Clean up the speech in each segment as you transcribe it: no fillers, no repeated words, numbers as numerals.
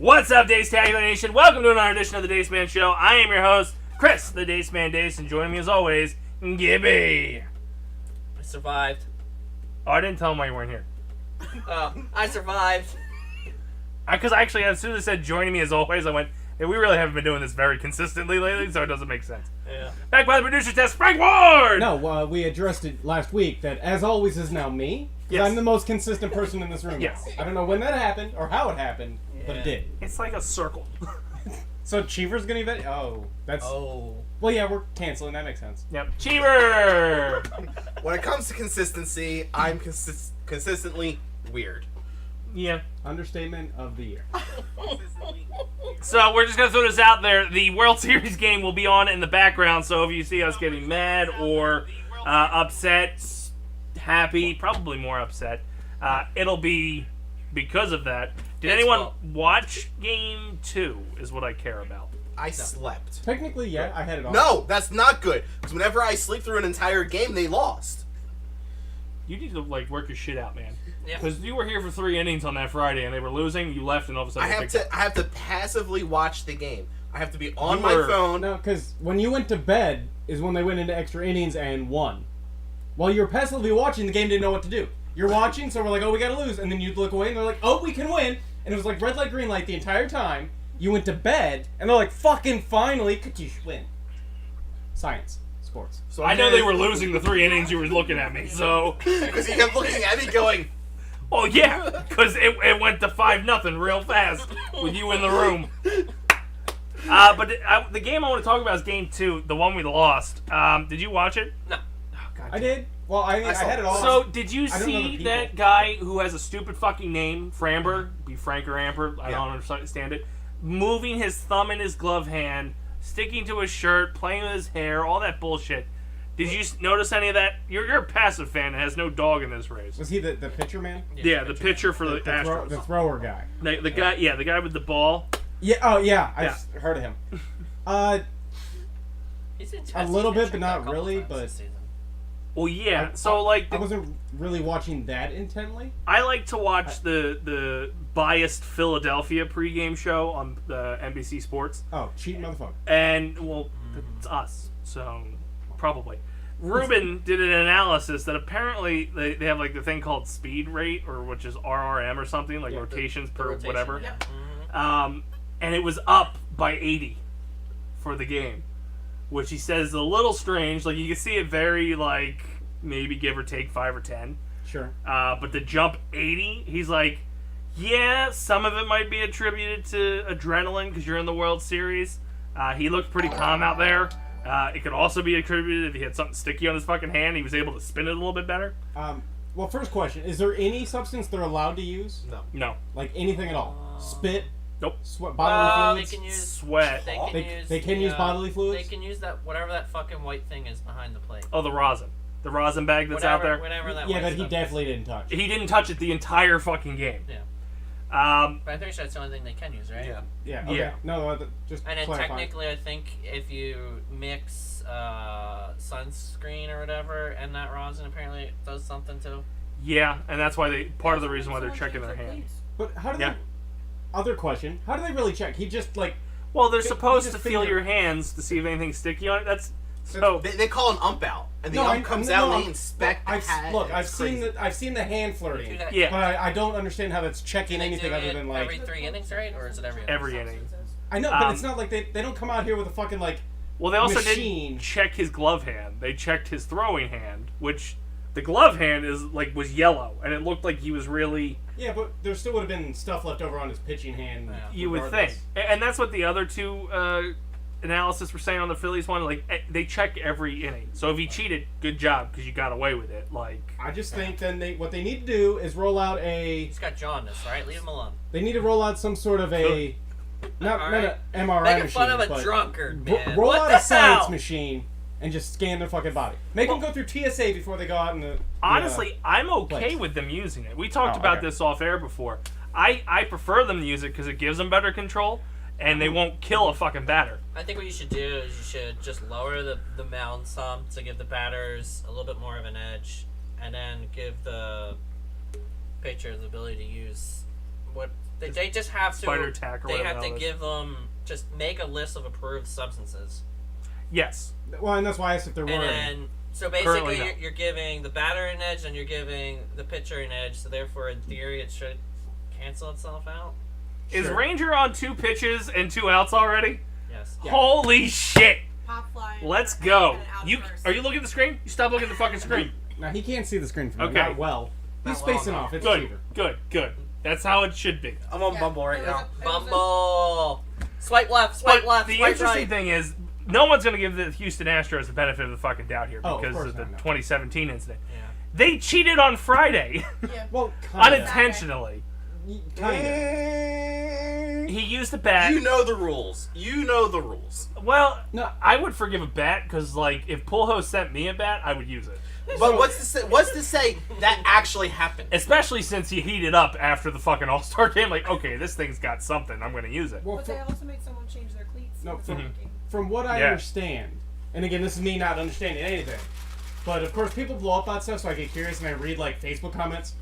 What's up, Dace Nation? Welcome to another edition of the Dace Man Show. I am your host, Chris, the Dace Man Dace, and joining me as always, Gibby. I survived. Oh, I didn't tell him why you weren't here. I survived. Because actually, as soon as I said joining me as always, I went, hey, we really haven't been doing this very consistently lately, so it doesn't make sense. Yeah. Back by the producer test, Frank Ward! No, we addressed it last week that as always is now me. Yes. I'm the most consistent person in this room. Yes. I don't know when that happened or how it happened, but it did. It's like a circle. So Cheever's gonna event? Oh, that's. Oh. Well, yeah, we're canceling. That makes sense. Yep. Cheever! When it comes to consistency, I'm consistently weird. Yeah. Understatement of the year. So we're just going to throw this out there. The World Series game will be on in the background, so if you see us getting mad or upset, happy, probably more upset, it'll be because of that. Did anyone watch Game 2 is what I care about. I slept. Technically, yeah, I had it on. No, that's not good. Because whenever I sleep through an entire game, they lost. You need to work your shit out, man. Yeah. Because you were here for 3 innings on that Friday, and they were losing. You left, and all of a sudden I have to passively watch the game. I have to be on You my were- phone. No, because when you went to bed is when they went into extra innings and won. While you were passively watching, the game didn't know what to do. You're watching, so we're like, oh, we gotta lose. And then you'd look away, and they're like, oh, we can win. And it was like red light, green light the entire time. You went to bed, and they're like, fucking finally, Katish, win. Science. Sports. So I know they were losing the 3 innings you were looking at me, so... Because he kept looking at me going, Oh, yeah, because it went to 5-0 real fast with you in the room. But the game I want to talk about is Game 2, the one we lost. Did you watch it? No. Oh, God. I did. Well, I had it all. So, did you I don't know the see people. that guy who has a stupid fucking name, Framber, be Frank or Amper, I don't understand it, moving his thumb in his glove hand, sticking to his shirt, playing with his hair, all that bullshit. Did you notice any of that? You're a passive fan that has no dog in this race. Was he the pitcher man? Yeah, the pitcher for the Astros. The thrower guy. The guy, yeah, the guy with the ball. Yeah. Oh, yeah. I've heard of him. He's been A little bit, tested but a not couple really, times but- this season. Well, yeah. So, I wasn't really watching that intently. I like to watch the biased Philadelphia pregame show on the NBC Sports. Oh, cheating motherfucker. And, well, it's us, so probably. Ruben did an analysis that apparently they have the thing called speed rate, or which is RRM or something, rotations per rotation, whatever. Yeah. And it was up by 80 for the game, which he says is a little strange. You can see it vary, maybe give or take 5 or 10. Sure. But to jump 80, he's like, yeah, some of it might be attributed to adrenaline because you're in the World Series. He looked pretty calm out there. It could also be attributed if he had something sticky on his fucking hand. He was able to spin it a little bit better. Well, first question: is there any substance they're allowed to use? No. Like anything at all? Spit? Nope. Sweat? They Bodily can fluids? use Sweat. They can use bodily fluids? They can use whatever that fucking white thing is behind the plate. Oh, the rosin. The rosin bag that's out there. Whatever that Yeah, white that he stuff definitely didn't touch. He didn't touch it the entire fucking game. Yeah. But I'm pretty sure that's the only thing they can use, right? yeah. Yeah. Okay. Yeah. No, just And then clarifying. technically, I think if you mix sunscreen or whatever and that rosin, apparently it does something too. Yeah, and that's why part of the reason why they're checking their hands. But how do Yeah. they? Other question: how do they really check? He just Well, they're He supposed just to feel finger- your hands to see if anything's sticky on it. That's so. They call an ump out. And the No, ump comes out and they inspect the I've hat. seen the hand flirting. that- Yeah. But I don't understand how that's checking Do they anything do other it than every 3 innings, right? Or is it every Every inning. I know, but it's not like they don't come out here with a fucking Well, they also machine. didn't check his glove hand. They checked his throwing hand, which the glove hand was yellow, and it looked like he was really. Yeah, but there still would have been stuff left over on his pitching hand. Yeah. You would regardless. think, and that's what the other two analysis were saying on the Phillies one. They check every inning. So if he cheated, good job because you got away with it. I just think then what they need to do is roll out He's got jaundice, right? Leave him alone. They need to roll out some sort of a not Alright. an MRI Making machine, fun of a but drunkard, man. roll What out the a science hell? machine and just scan their fucking body. Make them go through TSA before they go out in the. honestly, I'm okay place. with them using it. We talked Oh, about okay. this off air before. I prefer them to use it because it gives them better control, and they won't kill a fucking batter. I think what you should do is you should just lower the mound some to give the batters a little bit more of an edge, and then give the pitcher the ability to use what They just have to. Spider tack or They whatever have the to hell it is. give them just make a list of approved substances, Yes. Well, and that's why I asked if there were. and any. then so Currently, basically no. you're giving the batter an edge and you're giving the pitcher an edge. So therefore, in theory, it should cancel itself out. Is Sure. Ranger on 2 pitches and 2 outs already? Yes. Yeah. Holy shit! Pop fly. Let's go. And out You first. are you looking at the screen? You stop looking at the fucking screen. Now he can't see the screen from Okay. Not well. He's Not well, spacing no. off. It's Good, cheaper. good. That's how it should be. I'm on Yeah, Bumble right it was now. a- it was a- Bumble. Swipe left. Swipe But left. the Swipe interesting right. thing is, no one's going to give the Houston Astros the benefit of the fucking doubt here Oh, of because course of the not, no. 2017 incident. Yeah. They cheated on Friday Yeah. Well, kind of. unintentionally. Kind of. He used a bat. You know the rules. You know the rules. Well, No. I would forgive a bat because, like, if Pulho sent me a bat, I would use it. But what's to say that actually happened? Especially since he heated up after the fucking All-Star game. Like, okay, this thing's got something. I'm going to use it. Well, But they also made someone change their cleats. No, in the from- second game. from what I Yeah. understand, and again, this is me not understanding anything, but of course people blow up that stuff, so I get curious and I read like Facebook comments,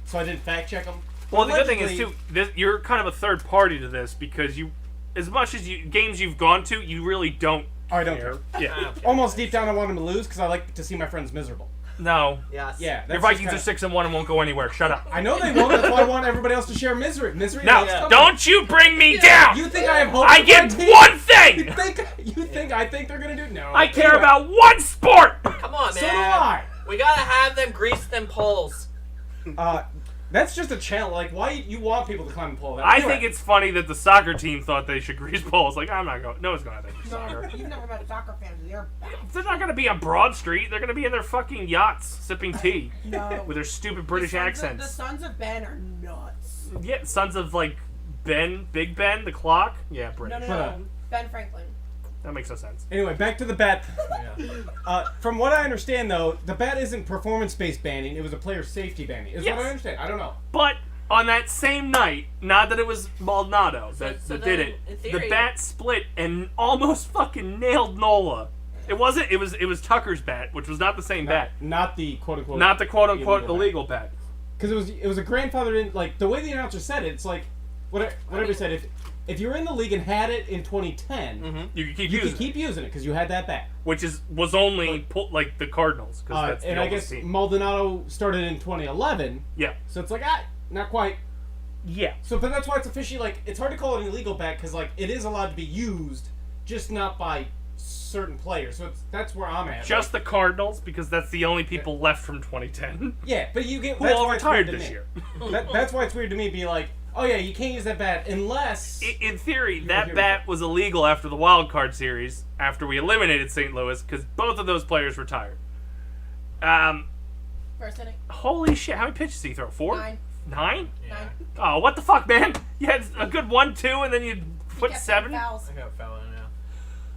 so I didn't fact check them. Well, the good thing is, too, you're kind of a third party to this because you, as much as games you've gone to, you really don't I don't care. care. Yeah. Almost deep down, I want them to lose because I like to see my friends miserable. No. Yes. Yeah, that's Your just Vikings kinda- are 6-1 and won't go anywhere. Shut up. I know they won't. That's why I want everybody else to share misery. Misery. No, loves company. don't you bring me down! You think I have hope? I for get my team? one You thing! think I think they're gonna do? No. I care Anyway, about one sport! Come on, man. So do I. We gotta have them grease them poles. That's just a challenge. Like, why you want people to climb the pole? I Anyway, think it's funny that the soccer team thought they should grease poles. Like, I'm not going. No one's going to think soccer. You've never met a soccer fan. They're bad. They're not going to be on Broad Street. They're going to be in their fucking yachts sipping tea No. with their stupid British The accents. Sons of Ben are nuts. Yeah, sons of, like, Big Ben, the clock. Yeah, British. No. But, Ben Franklin. That makes no sense. Anyway, back to the bet. Yeah. From what I understand, though, the bet isn't performance-based banning. It was a player safety banning. Is Yes. what I understand. I don't know. But on that same night, not that it was Maldonado that so did then, it, in the theory- bat split and almost fucking nailed Nola. It wasn't. It was Tucker's bat, which was not the same bat. Not the quote-unquote. Not the quote-unquote illegal bat. illegal bat. Because it was a grandfathered in, like, the way the announcer said it, it's like, whatever he said, if you were in the league and had it in 2010, You could keep you using could keep using it because you had that bat. which was only like the Cardinals because that's the And I oldest guess team. Maldonado started in 2011, Yeah, so it's like, not quite. yeah. So, but that's why it's officially, like, it's hard to call it an illegal bat because, like, it is allowed to be used, just not by certain players. So that's where I'm at. Just the Cardinals because that's the only people left from 2010 yeah, but you get who that's all why it's retired weird to this me. year. That's why it's weird to me. Be like, oh yeah, you can't use that bat unless. In theory, were that here bat was illegal after the wild card series after we eliminated St. Louis because both of those players retired. First inning. Holy shit! How many pitches did he throw? 4? 9. 9? Yeah. Oh, what the fuck, man! You had a good 1, 2, and then you put Kept 7. getting fouls. I got foul in now.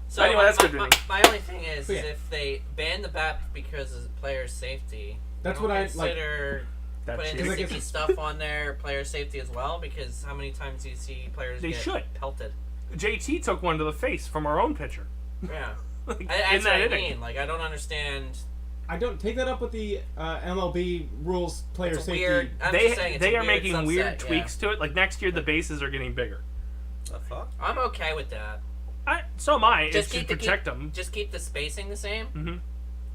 So Anyway, that's good to my, me. my only thing is Yeah. if they ban the bat because of players' safety, That's don't what I like. consider That's putting cheating. the Like, sticky it's- stuff on there, player safety as well. Because how many times do you see players They get should. pelted? JT took one to the face from our own pitcher. Yeah, Like, in that's that what I inning. mean. Like I don't understand. I don't take that up with the MLB rules, player It's a safety. weird. I'm They just saying it's they a are weird making sunset, weird yeah. tweaks to it. Like next year, the bases are getting bigger. The fuck? I'm okay with that. So am I. It Just should keep the protect them. Just keep the spacing the same.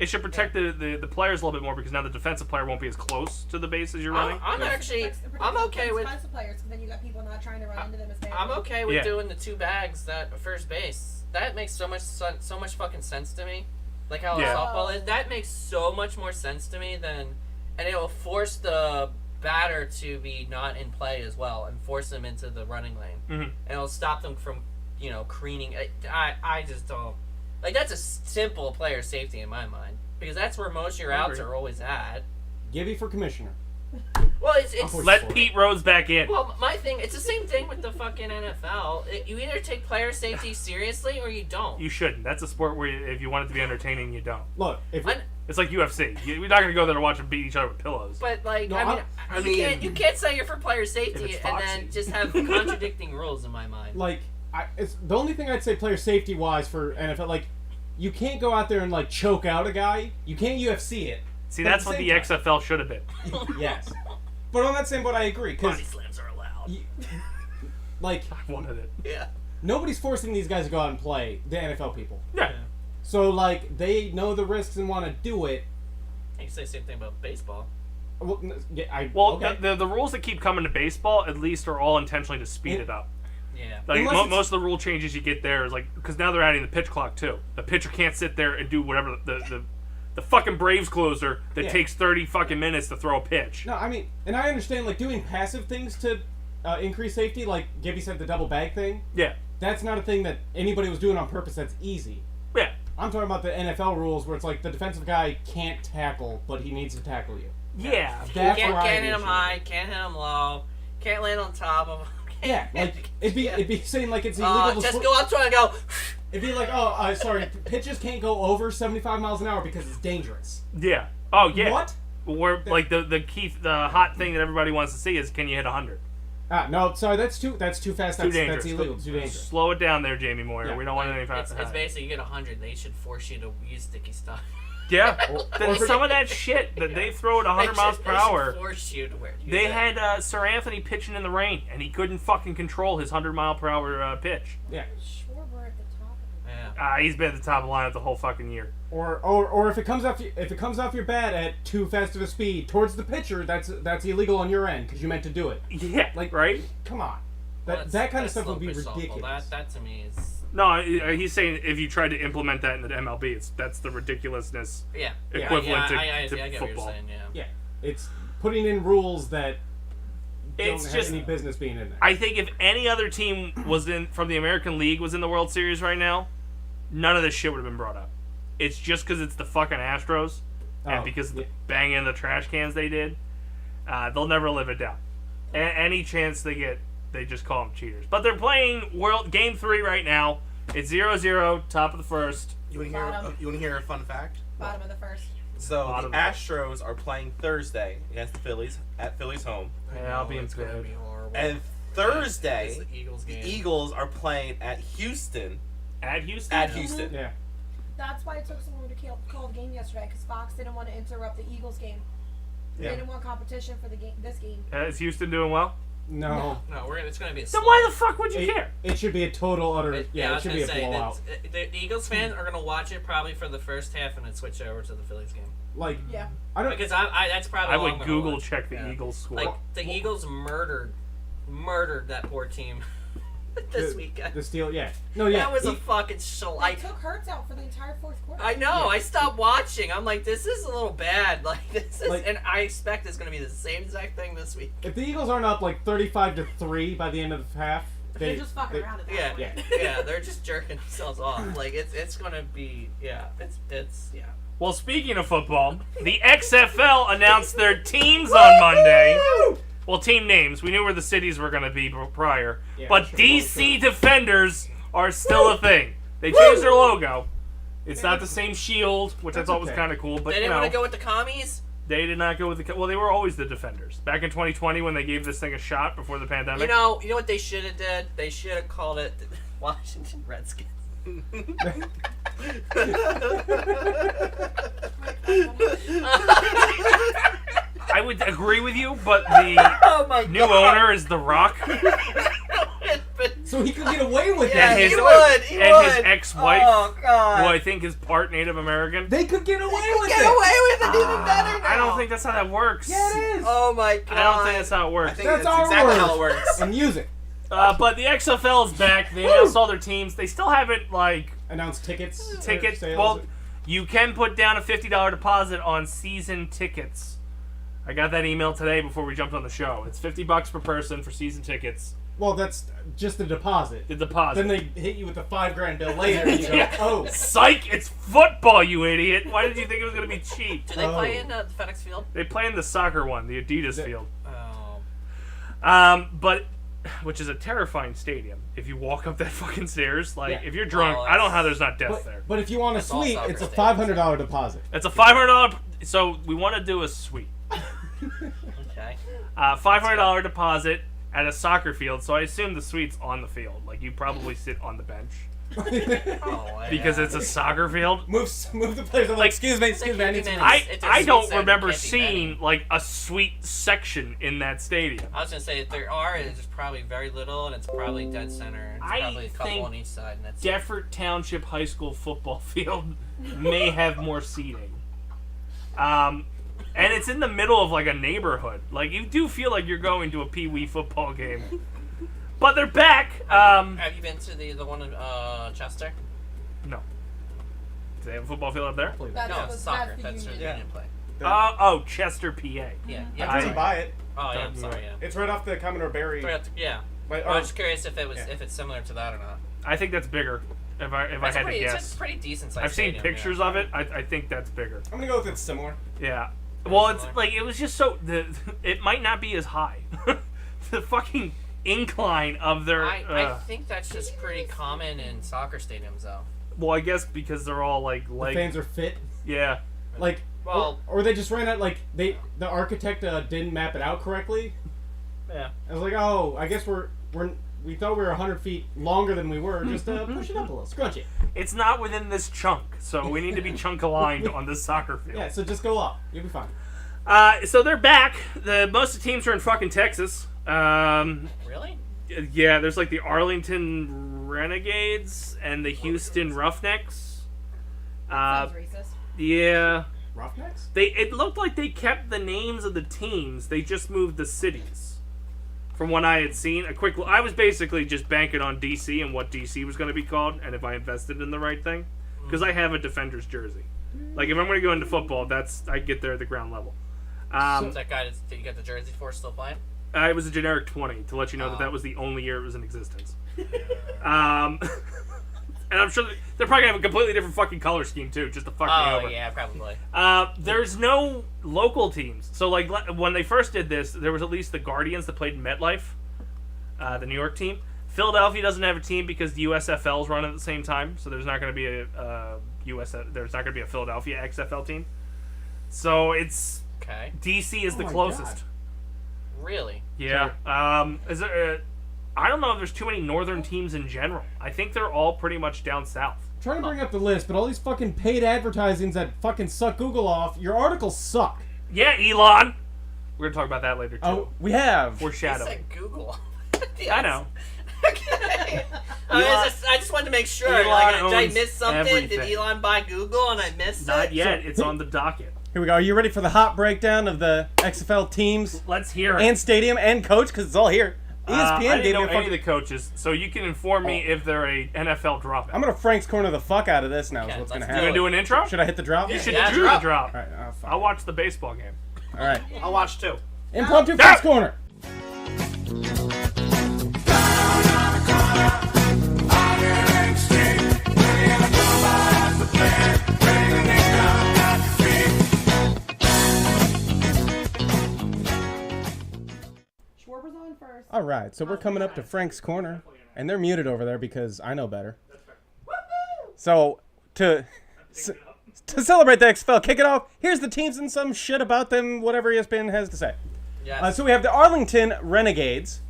It should protect the players a little bit more because now the defensive player won't be as close to the base as you're running. I'm actually. I'm okay with. Defensive players, because then you got people not trying to run into them as they I'm okay with Yeah. doing the 2 bags that first base. That makes so much fucking sense to me. Like how Yeah. softball is. That makes so much more sense to me than, and it will force the batter to be not in play as well and force them into the running lane. Mhm. And it'll stop them from, careening. I just don't like. That's a simple player safety in my mind because that's where most of your I outs agree. are always at. Gibby for commissioner. Well, it's Unfortunately. Let Pete Rose back in. Well, my thing, it's the same thing with the fucking NFL. You either take player safety seriously or you don't. You shouldn't. That's a sport where if you want it to be entertaining, you don't. Look, if I- It's like UFC. We're not gonna go there to watch them beat each other with pillows. But like, No, I mean, you can't say you're for player If safety it's and Foxy. then just have contradicting rules in my mind. like, it's the only thing I'd say player safety wise for NFL. Like, you can't go out there and like choke out a guy. You can't UFC it. See, But at that's the what same the time- XFL should have been. Yes, but on that same point, I agree because slams are allowed. like, I wanted it. Yeah. nobody's forcing these guys to go out and play, the NFL people. Yeah. So, like, they know the risks and want to do it. You can say the same thing about baseball. Well, okay. the rules that keep coming to baseball, at least, are all intentionally to speed it up. Yeah. Like Unless it's- most of the rule changes you get there is like because now they're adding the pitch clock too. The pitcher can't sit there and do whatever the fucking Braves closer that Yeah. takes 30 fucking minutes to throw a pitch. No, I mean, and I understand, like, doing passive things to increase safety, like Gibby said, the double bag thing. Yeah, That's not a thing that anybody was doing on purpose. That's easy. yeah, I'm talking about the NFL rules where it's like the defensive guy can't tackle, but he needs to tackle you. yeah. That's Can't where I hit have him issue. high, can't hit him low, can't land on top of him. Yeah, like it'd be saying like it's illegal to just swi- go up to him and go. It'd be like, oh, sorry, pitches can't go over 75 miles an hour because it's dangerous. Yeah. Oh yeah. What? Where like the hot thing that everybody wants to see is can you hit 100? No, sorry, that's too fast. Too That's dangerous. illegal. Too dangerous. Slow it down there, Jamie Moyer. Yeah. We don't want any It's fast. basically you get 100. They should force you to use sticky stuff. Yeah. or Some of that shit that they throw at 100 miles per They hour. should force you to wear. They had Sir Anthony pitching in the rain, and he couldn't fucking control his 100-mile-per-hour pitch. Yeah. Sure, we're at the top of it. Yeah. He's been at the top of the lineup the whole fucking year. Or if it comes off your bat at too fast of a speed towards the pitcher, that's illegal on your end because you meant to do it. Yeah, Like, right? Come on, Well, that kind of that's stuff would be slow pitch softball. ridiculous. That to me is No, he's saying if you tried to implement that in the MLB, that's the ridiculousness yeah. equivalent I to get football. what you're saying. Yeah. Yeah, it's putting in rules that don't It's have just, any business being in there. I think if any other team was from the American League was in the World Series right now, none of this shit would have been brought up. It's just because it's the fucking Astros, and Oh, because of the yeah. banging in the trash cans they did, they'll never live it down. Any chance they get, they just call them cheaters. But they're playing Game 3 right now. It's 0-0, top of the first. You want to hear? Bottom. You want to hear a fun fact? Bottom of the first. So Bottom. the Astros are playing Thursday against the Phillies at Phillies home, Yeah, I'll be in it's gonna bed. be horrible. and It's Thursday the Eagles game. the Eagles are playing at Houston. At Houston? At Houston. Yeah. That's why it took so long to call the game yesterday, because Fox didn't want to interrupt the Eagles game. Yeah. They didn't want competition for this game. Is Houston doing well? No. No, it's gonna be a. Then slog. why the fuck would you It, care? it should be a total utter. I Yeah, it was should gonna be a say blowout. the Eagles fans are gonna watch it probably for the first half and then switch over to the Phillies game Like, Yeah. I don't. because I that's probably I all I'm would gonna Google watch. check the Yeah. Eagles score. Like the Eagles murdered that poor team this weekend. The Steel. Yeah. No. Yeah. That was a E- fucking They like. took Hurts out for the entire fourth quarter. I know. I stopped watching. I'm like, this is a little bad. Like this is, Like- and I expect it's gonna be the same exact thing this week. if the Eagles aren't up like 35-3 by the end of the half, They're just fucking around at that Yeah, point. yeah, they're just jerking themselves off. Like it's gonna be, yeah, it's yeah. Well, speaking of football, the XFL announced their teams on Monday. Well, team names. We knew where the cities were going to be prior. Yeah, But sure. DC Defenders are still a thing. They changed their logo. It's not the same shield, which I That's thought was okay. kind of cool. But, They you didn't want know, to go with the commies. they did not go with the... Well, they were always the Defenders. Back in 2020 when they gave this thing a shot before the pandemic. You know what they should have did? They should have called it the Washington Redskins. I would agree with you, but the Oh my new owner is The Rock. so he could get away with Yeah, And that. his- he would. He and would. his ex-wife, Oh God. who I think is part Native American. They could get away with Get it. away with it even better now. I don't think that's how that works. Yeah, it is. Oh my God. I don't think that's how it I works. think That's that's our exactly word. how it works. And use it. But the XFL is back. They announced all their teams. They still haven't, Announce tickets. tickets. Sales. Well, you can put down a $50 deposit on season tickets. I got that email today before we jumped on the show. It's $50 per person for season tickets. Well, that's just the deposit. The deposit. Then they hit you with a $5,000 bill later, and you go, Yeah. "Oh, Psych! It's football, you idiot! Why did you think it was going to be cheap? Do they play Oh. in the FedEx Field? They play in the soccer one, the Adidas field. Oh. But which is a terrifying stadium. If you walk up that fucking stairs, like Yeah. if you're drunk, Well, I don't know how there's not death but, there. but if you want a That's all suite, soccer it's a stadiums. $500 deposit." It's a $500. So we want to do a suite. Okay. $500 deposit at a soccer field. So I assume the suite's on the field. Like you probably sit on the bench. Oh, because yeah. it's a soccer field. move the players. I'm like, excuse me, I need some. I don't remember Can't be seeing like a sweet section in that stadium. I was gonna say if there are, it's probably very little, and it's probably dead center. It's I probably a couple think on each side, and that's it. Deffert Township High School football field may have more seating. And it's in the middle of like a neighborhood. Like you do feel like you're going to a Pee Wee football game. But they're back. Have you been to the one in Chester? No. Do they have a football field up there? That's No, the, soccer. That's That's the where the union. union play. Oh, Chester, PA. Yeah, yeah. I driven I- by it. Oh yeah, I'm Don't sorry. know. Yeah. It's right off the Commodore Barry. Yeah. Like, I was just curious if it was yeah. if it's similar to that or not. I think that's bigger. If I had to It's guess, a pretty decent size. I've seen stadium, pictures of it. I think that's bigger. I'm gonna go with it's similar. Yeah. Well, it's similar. like it was just so it might not be as high. The fucking incline of their. I think that's just pretty common in soccer stadiums, though. Well, I guess because they're all like The fans are fit. yeah. Like, Well- or they just ran out. Like the architect didn't map it out correctly. Yeah. I was like, oh, I guess we thought we were 100 feet longer than we were. Just push it up a little, scrunch it. It's not within this chunk, so we need to be chunk aligned on this soccer field. Yeah, so just go up. You'll be fine. So they're back. Most of the teams are in fucking Texas. Really? Yeah, there's like the Arlington Renegades and the Houston Roughnecks. Sounds racist. Yeah. Roughnecks? It looked like they kept the names of the teams. They just moved the cities. From what I had seen, I was basically just banking on DC and what DC was going to be called, and if I invested in the right thing, because I have a Defenders jersey. Like if I'm going to go into football, I get there at the ground level. Is that guy that you got the jersey for still playing? It was a generic 20 to let you know that was the only year it was in existence. And I'm sure they're probably gonna have a completely different fucking color scheme too, just to fuck me Oh over. yeah, probably. There's no local teams. So like when they first did this, there was at least the Guardians that played in MetLife, the New York team. Philadelphia doesn't have a team because the USFL's run at the same time, so there's not going to be there's not going to be a Philadelphia XFL team. So it's Okay. DC is the my closest. God. Really? Yeah. Is there? I don't know if there's too many northern teams in general. I think they're all pretty much down south. Trying to bring up the list, but all these fucking paid advertisings that fucking suck Google off. Your articles suck. Yeah, Elon. We're gonna talk about that later too. Oh, we have. He Foreshadowing. said Google. I know. Okay. I just wanted to make sure. Elon Like, did I owns miss something? everything. Did Elon buy Google and I missed Not it? yet. It's on the docket. Here we go. Are you ready for the hot breakdown of the XFL teams Let's hear it. and stadium and coach? Because it's all here. ESPN I didn't gave know me a any fucking. of the coaches, so you can inform me if they're a NFL dropout. I'm gonna Frank's corner the fuck out of this now. Is Okay, what's gonna let's You happen. gonna do an intro? Should I hit the drop? You should Yeah, do drop. the drop. All right. Fine. I'll watch the baseball game. All right. I'll watch too. Impromptu Frank's corner. Schwarber's on first. All right. So we're coming up to Frank's corner, and they're muted over there because I know better. So to celebrate the XFL, kick it off. Here's the teams and some shit about them. Whatever ESPN has to say. Yes. So we have the Arlington Renegades.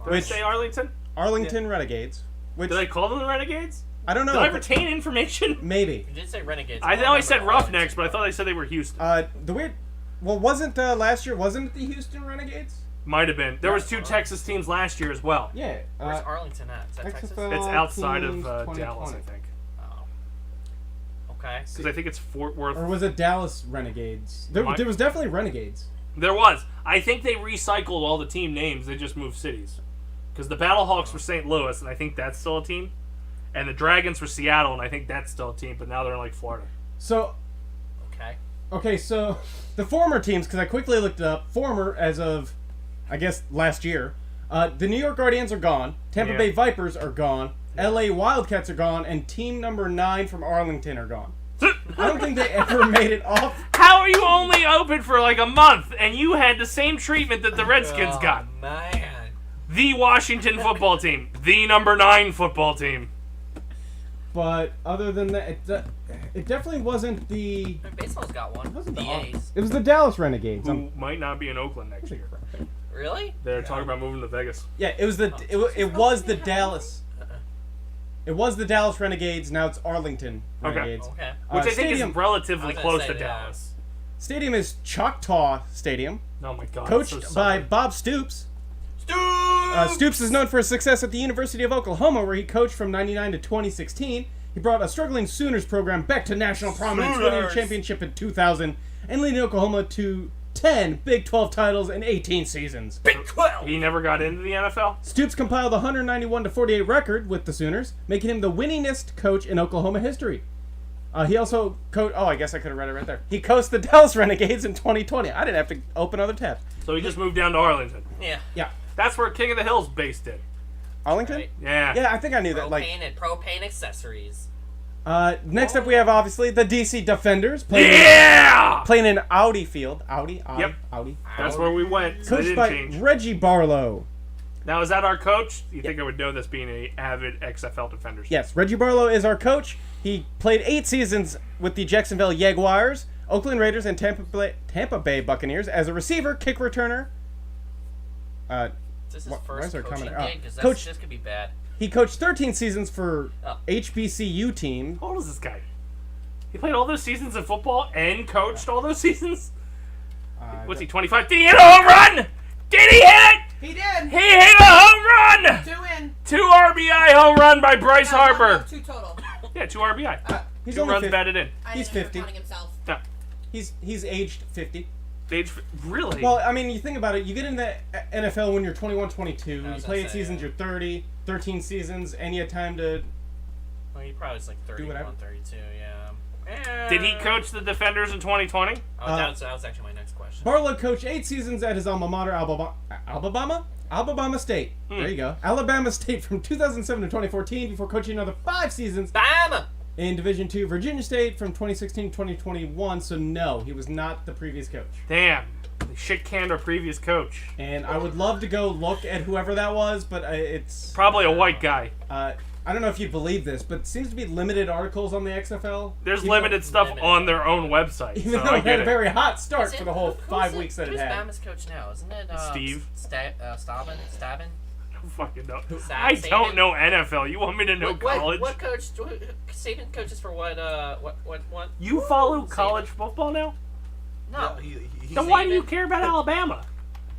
Did I say Arlington? Arlington Renegades. Which Did I call them the Renegades? I don't know. Did I but retain information? maybe. You did say Renegades. I don't know I said remember Roughnecks, but I thought I said they were Houston. The weird. Well, wasn't last year? Wasn't it the Houston Renegades? Might have been. There was 2 Texas teams last year as well. Yeah. Where's Arlington at? Is that Texas? XFL It's outside of teams Dallas, 2020. I think. Oh. Okay. Because I think it's Fort Worth. Or was it Dallas Renegades? There was definitely Renegades. There was. I think they recycled all the team names. They just moved cities. Because the Battlehawks were St. Louis, and I think that's still a team. And the Dragons were Seattle, and I think that's still a team. But now they're in, like, Florida. So, Okay. so the former teams, because I quickly looked it up, former as of, I guess, last year, the New York Guardians are gone, Tampa Yeah. Bay Vipers are gone, LA Wildcats are gone, and team number 9 from Arlington are gone. I don't think they ever made it off. How are you only open for, like, a month, and you had the same treatment that the Redskins got? Oh, man. The Washington football team. The number 9 football team. But other than that, it definitely wasn't the... I mean, baseball's got one. wasn't the the A's. It was the Dallas Renegades. Who might not be in Oakland next year. Really? They're talking about moving to Vegas. Yeah, it was the it was the Dallas. It was the Dallas Renegades. Now it's Arlington Renegades. Okay. Which I think stadium, is relatively I was gonna close say, to yeah. Dallas. Stadium is Choctaw Stadium, Oh my god. coached so by southern. Bob Stoops. Stoops! Stoops is known for his success at the University of Oklahoma, where he coached from '99 to 2016. He brought a struggling Sooners program back to national prominence, winning a Sooners! championship in 2000 and leading Oklahoma to 10 Big 12 titles in 18 seasons. Big 12! He never got into the NFL? Stoops compiled a 191-48 record with the Sooners, making him the winningest coach in Oklahoma history. He also coached. Oh, I guess I could have read it right there. He coached the Dallas Renegades in 2020. I didn't have to open other tabs. So he just moved down to Arlington. Yeah. Yeah, That's where King of the Hill's based in. Arlington. Right. Yeah. Yeah, I think I knew that. Propane Like, and propane accessories. next up we have obviously the DC Defenders playing, Yeah! playing in Audi Field. Audi. Yep. Audi. That's where we went. So they Coached didn't by change. Reggie Barlow. Now, is that our coach? You think I would know this being a avid XFL Defenders? Yes, Reggie Barlow is our coach. He played 8 seasons with the Jacksonville Jaguars, Oakland Raiders, and Tampa Bay Buccaneers as a receiver, kick returner. Is this his Why is first there a coaching comment? gig? Because Coach- this could be bad. He coached 13 seasons for Oh. HBCU team. How old is this guy? He played all those seasons of football and coached all those seasons? What's he, 25? Did he hit a home run? Did he hit it? He did. He hit a home run! 2 in. 2 RBI home run by Bryce No, Harper. 2 total. Yeah, 2 RBI. He's 2 only runs 50. batted in. I He's didn't know 50. counting himself. No. He's aged 50. Really? Well, I mean, you think about it. You get into the NFL when you're 21, 22. You was play gonna 8 say, seasons, yeah. you're 30. 13 seasons, and you have time to... Well, he probably was like 31, whatever. 32, yeah. Did he coach the Defenders in 2020? Oh, that was actually my next question. Barlow coached 8 seasons at his alma mater, Alabama State. There you go. Alabama State from 2007 to 2014 before coaching another 5 seasons Bama! in Division II. Virginia State from 2016 to 2021. So no, he was not the previous coach. Damn. They shit-canned our previous coach. And I would love to go look at whoever that was, but it's... Probably a white guy. I don't know if you believe this, but it seems to be limited articles on the XFL. There's Even- limited stuff on their own website. Even So though I it had get a it. very hot start Is for it- the whole who's 5 it- weeks that it who's had. Bama's coach now? Isn't it Steve? Stabbin? I don't fucking know. Sa- I Saban? don't know NFL. You want me to know college? What coach? Saban coaches for what? What? You follow Saban. college football now? No. Then why do you Saban? care about Alabama?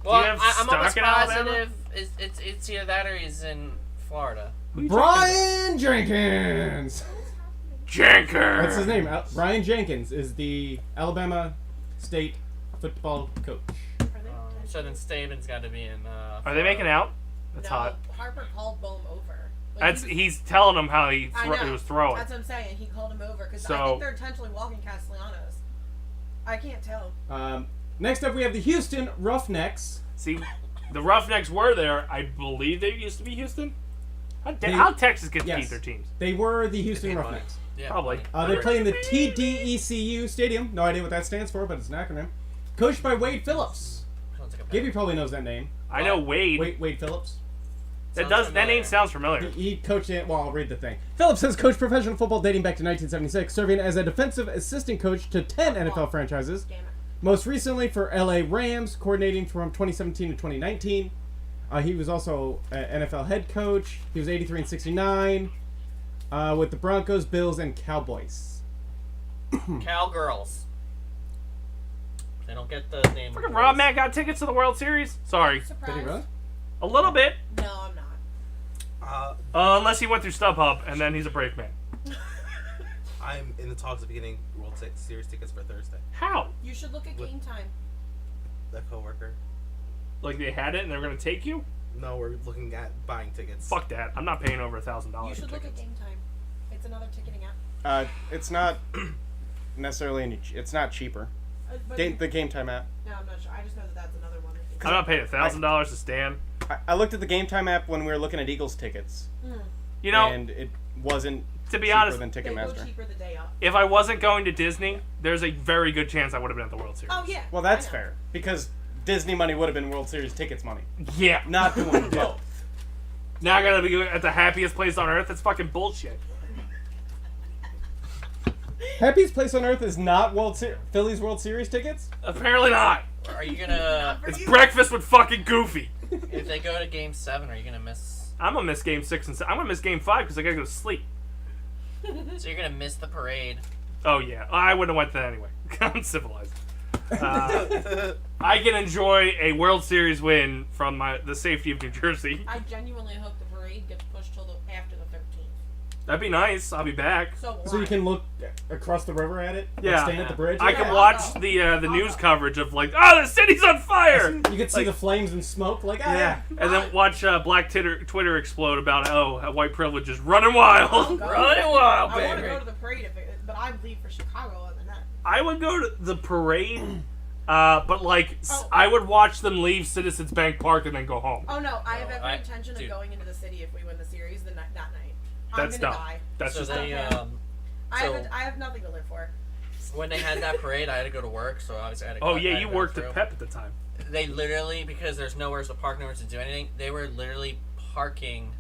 Well, you have I'm almost stock in Alabama? positive it's either that or he's in Florida. Who you talking Brian Jenkins! about? Janker! That's his name. Brian Jenkins is the Alabama State football coach. So then Staben's got to be in. Are they making out? That's No, hot. Harper called Bohm over. Like, That's he was- he's telling them how he I know. was throwing. That's what I'm saying. He called him over because I So- think they're intentionally walking Castellanos. I can't tell. Next up, we have the Houston Roughnecks. See, the Roughnecks were there. I believe they used to be Houston. They- How'd Texas get to yes. keep their teams? They were the Houston paid money. Roughnecks. Yeah, Probably. They play in the TDECU Stadium. No idea what that stands for, but it's an acronym. Coached by Wade Phillips. Sounds like a Gibby probably knows that name. I know Wade. Wade Phillips. That name sounds familiar. He coached it. Well, I'll read the thing. Phillips has coached professional football dating back to 1976, serving as a defensive assistant coach to 10 NFL franchises. Damn it. Most recently for LA Rams, coordinating from 2017 to 2019. He was also an NFL head coach. He was 83 and 69 with the Broncos, Bills, and Cowboys. Cowgirls. They don't get the name. Fucking Rob Matt got tickets to the World Series. Sorry. Did Surprise. he really? A little bit. No, I'm not. Unless he went through StubHub and then he's a brave man. I'm in the talks of getting World Series tickets for Thursday. How? You should look at Game Time. That coworker. Like they had it and they're gonna take you? No, we're looking at buying tickets. Fuck that. I'm not paying over $1,000 You for should look at tickets. Game Time. It's another ticketing app. It's not necessarily any. It's not cheaper. But The Game Time app. no, I'm not sure. I just know that that's another one. I'm not paying $1,000 to stand. I looked at the Game Time app when we were looking at Eagles tickets, You know, and it wasn't to be cheaper honest, than They go Ticketmaster. cheaper the day up. if I wasn't going to Disney, there's a very good chance I would have been at the World Series. Oh yeah. Well, that's I know. fair because Disney money would have been World Series tickets money, Yeah. not doing both. Now I gotta be at the happiest place on earth. That's fucking bullshit. Happiest place on earth is not Phillies World Series tickets. Apparently not. Are you gonna? It's breakfast with fucking Goofy. If they go to Game 7, are you gonna miss I'm gonna miss game 6 and 7. I'm gonna miss game 5 because I gotta go to sleep. So you're gonna miss the parade. Oh yeah, I wouldn't have went to that anyway. I'm civilized. I can enjoy a World Series win from the safety of New Jersey. I genuinely hope the parade gets pushed till after the 13th. That'd be nice. I'll be back. So So you can look across the river at it? Yeah. Like staying at the bridge? I Yeah, can I'll watch go. the news coverage of like, oh, the city's on fire. You can see Like- the flames and smoke. Like, ah, Yeah, and then watch Black Twitter explode about how white privilege is running I'll wild. go. Running wild, I want to baby. go to the parade, but I'd leave for Chicago other than that. I would go to the parade, but like Oh. I would watch them leave Citizens Bank Park and then go home. Oh no, I have every I- intention of dude. going into the city if we win the series that night. That's I'm dumb. gonna die. That's So just they, dumb. I have nothing to live for. when they had that parade, I had to go to work, so obviously I had to. Oh I yeah, had you to go worked through. at PEP at the time. They literally, because there's nowhere to park, nowhere to do anything, they were literally parking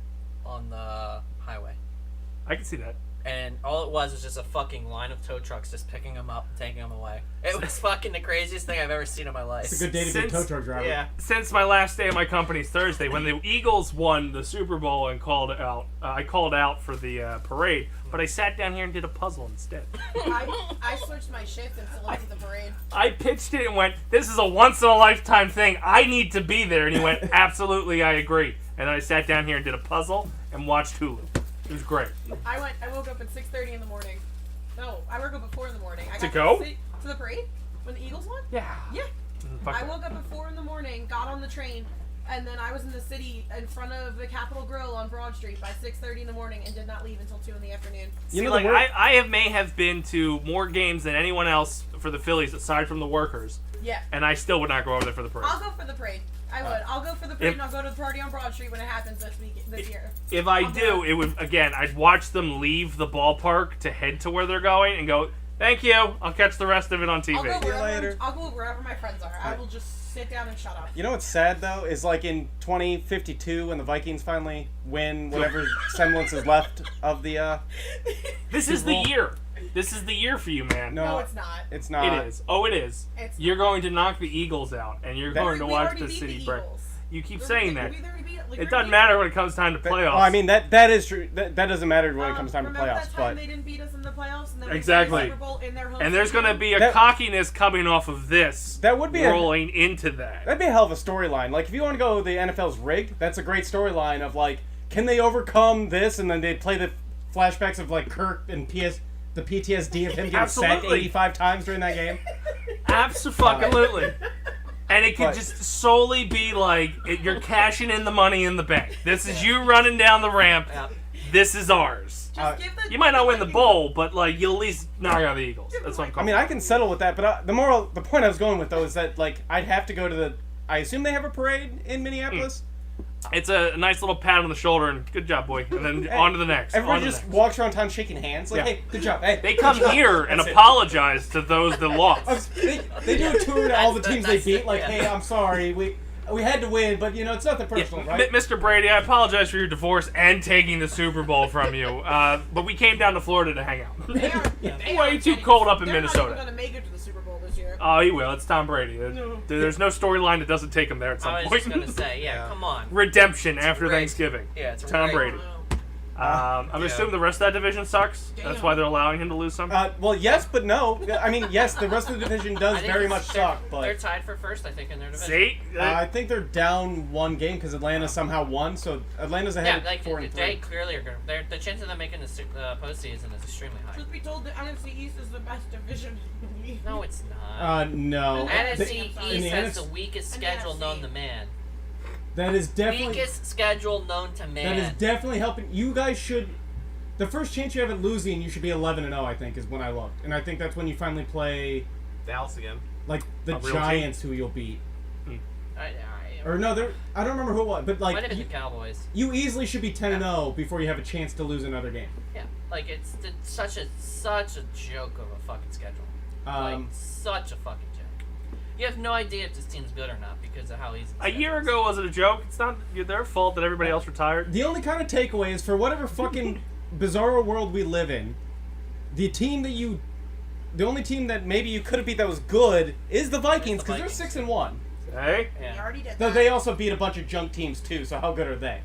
on the highway. I can see that. And all it was just a fucking line of tow trucks just picking them up and taking them away. It was fucking the craziest thing I've ever seen in my life. it's a good day to be a tow Since- truck driver. Yeah. Since my last day of my company's Thursday, when the Eagles won the Super Bowl and called out, I called out for the parade, but I sat down here and did a puzzle instead. I switched my shift and still went to the parade. I pitched it and went, "This is a once in a lifetime thing. I need to be there." And he went, "Absolutely, I agree." And then I sat down here and did a puzzle and watched Hulu. It was great. I woke up at 6:30 in the morning. No, I woke up at 4 in the morning. I To got go? to the parade when the Eagles won. Yeah. Yeah. Fuck I that. woke up at 4 in the morning, got on the train, and then I was in the city in front of the Capitol Grill on Broad Street by 6:30 in the morning and did not leave until 2 in the afternoon. See, You know, like the work- I may have been to more games than anyone else for the Phillies aside from the workers, Yeah. and I still would not go over there for the parade. I'll go for the parade. I would. I'll go for the parade and I'll go to the party on Broad Street when it happens this year. If I I'll do, go. it would again. I'd watch them leave the ballpark to head to where they're going and go, "Thank you. I'll catch the rest of it on TV." I'll go See you wherever. later. I'll go wherever my friends are. I will just sit down and shut up. You know what's sad though is like in 2052 when the Vikings finally win whatever semblance is left of the. This is the year. This is the year for you, man. No, it's not. It's not. It is. Oh, it is. It's You're going to knock the Eagles out, and you're going to We watch already the beat city the break. Eagles. You keep We- saying we- that. we already beat- like, It we doesn't beat- matter when it comes time to playoffs. Well, I mean that is true. That doesn't matter when it comes time to remember playoffs, that time but they didn't beat us in the playoffs and then Exactly. we won the Super Bowl in their home and there's going to be a That- cockiness coming off of this. that would be rolling into that. that'd be a hell of a storyline. Like if you want to go the NFL's rigged, that's a great storyline of like, can they overcome this? And then they play the flashbacks of like Kirk and the PTSD of him getting sacked Absolutely. 85 times during that game. Absolutely. And it could But- just solely be like you're cashing in the money in the bank. This is you running down the ramp. Yeah. This is ours. Just give the, You might not win the bowl, but like you'll at least knock out the Eagles. That's what I'm I calling. mean, I can settle with that, but the point I was going with though is that like I'd have to go to the. I assume they have a parade in Minneapolis. It's a nice little pat on the shoulder and good job, boy. And then on to the next. Everyone on to the just next. walks around town shaking hands, like, Yeah. "Hey, good job!" Hey, They good come job." here and That's it. apologize to those that lost. They do a tour to all the teams they That's beat. it, Like, yeah. "Hey, I'm sorry, we had to win, but you know it's nothing personal, right?" Mr. Brady, I apologize for your divorce and taking the Super Bowl from you. But we came down to Florida to hang out. They are, they Way are too getting- cold up in they're Minnesota. Not even going to make it to the Super Bowl this year. Oh, he will. It's Tom Brady. No. There's no storyline that doesn't take him there at some I was point. just gonna say, Yeah. come on. Redemption after great. Thanksgiving. Yeah, it's a Tom great- Brady. Wow. I'm Yeah. assuming the rest of that division sucks. That's Damn. why they're allowing him to lose some. Well, yes, but no. I mean, yes, the rest of the division does I think very it's- much they're- suck, they're but tied for first, I think, in their division. See? I think they're down one game because Atlanta somehow won, so Atlanta's ahead Yeah, like 4 and 3. they clearly are going. The chance of them making the postseason is extremely high. Truth be told, the NFC East is the best division. No, it's not. No. NFC in East the has NFC the weakest in the schedule NFC. known to man. That is definitely Weakest schedule known to man. that is definitely helping. You guys should. The first chance you have at losing, you should be 11-0. I think is when I looked, and I think that's when you finally play Dallas again. like the A real Giants, who you'll beat. Or no, I don't remember who it was, but might have like been the Cowboys. you easily should be 10-0 before you have a chance to lose another game. Yeah, like it's such a joke of a fucking schedule. Like such a fucking joke. You have no idea if this team's good or not because of how easy. the A year schedule is. ago, was it a joke? It's not their fault that everybody else retired. The only kind of takeaway is for whatever fucking bizarre world we live in, the only team that maybe you could have beat that was good is the Vikings because they're Vikings. 6-1. Hey? We Yeah. already did Though that. they also beat a bunch of junk teams too. So how good are they?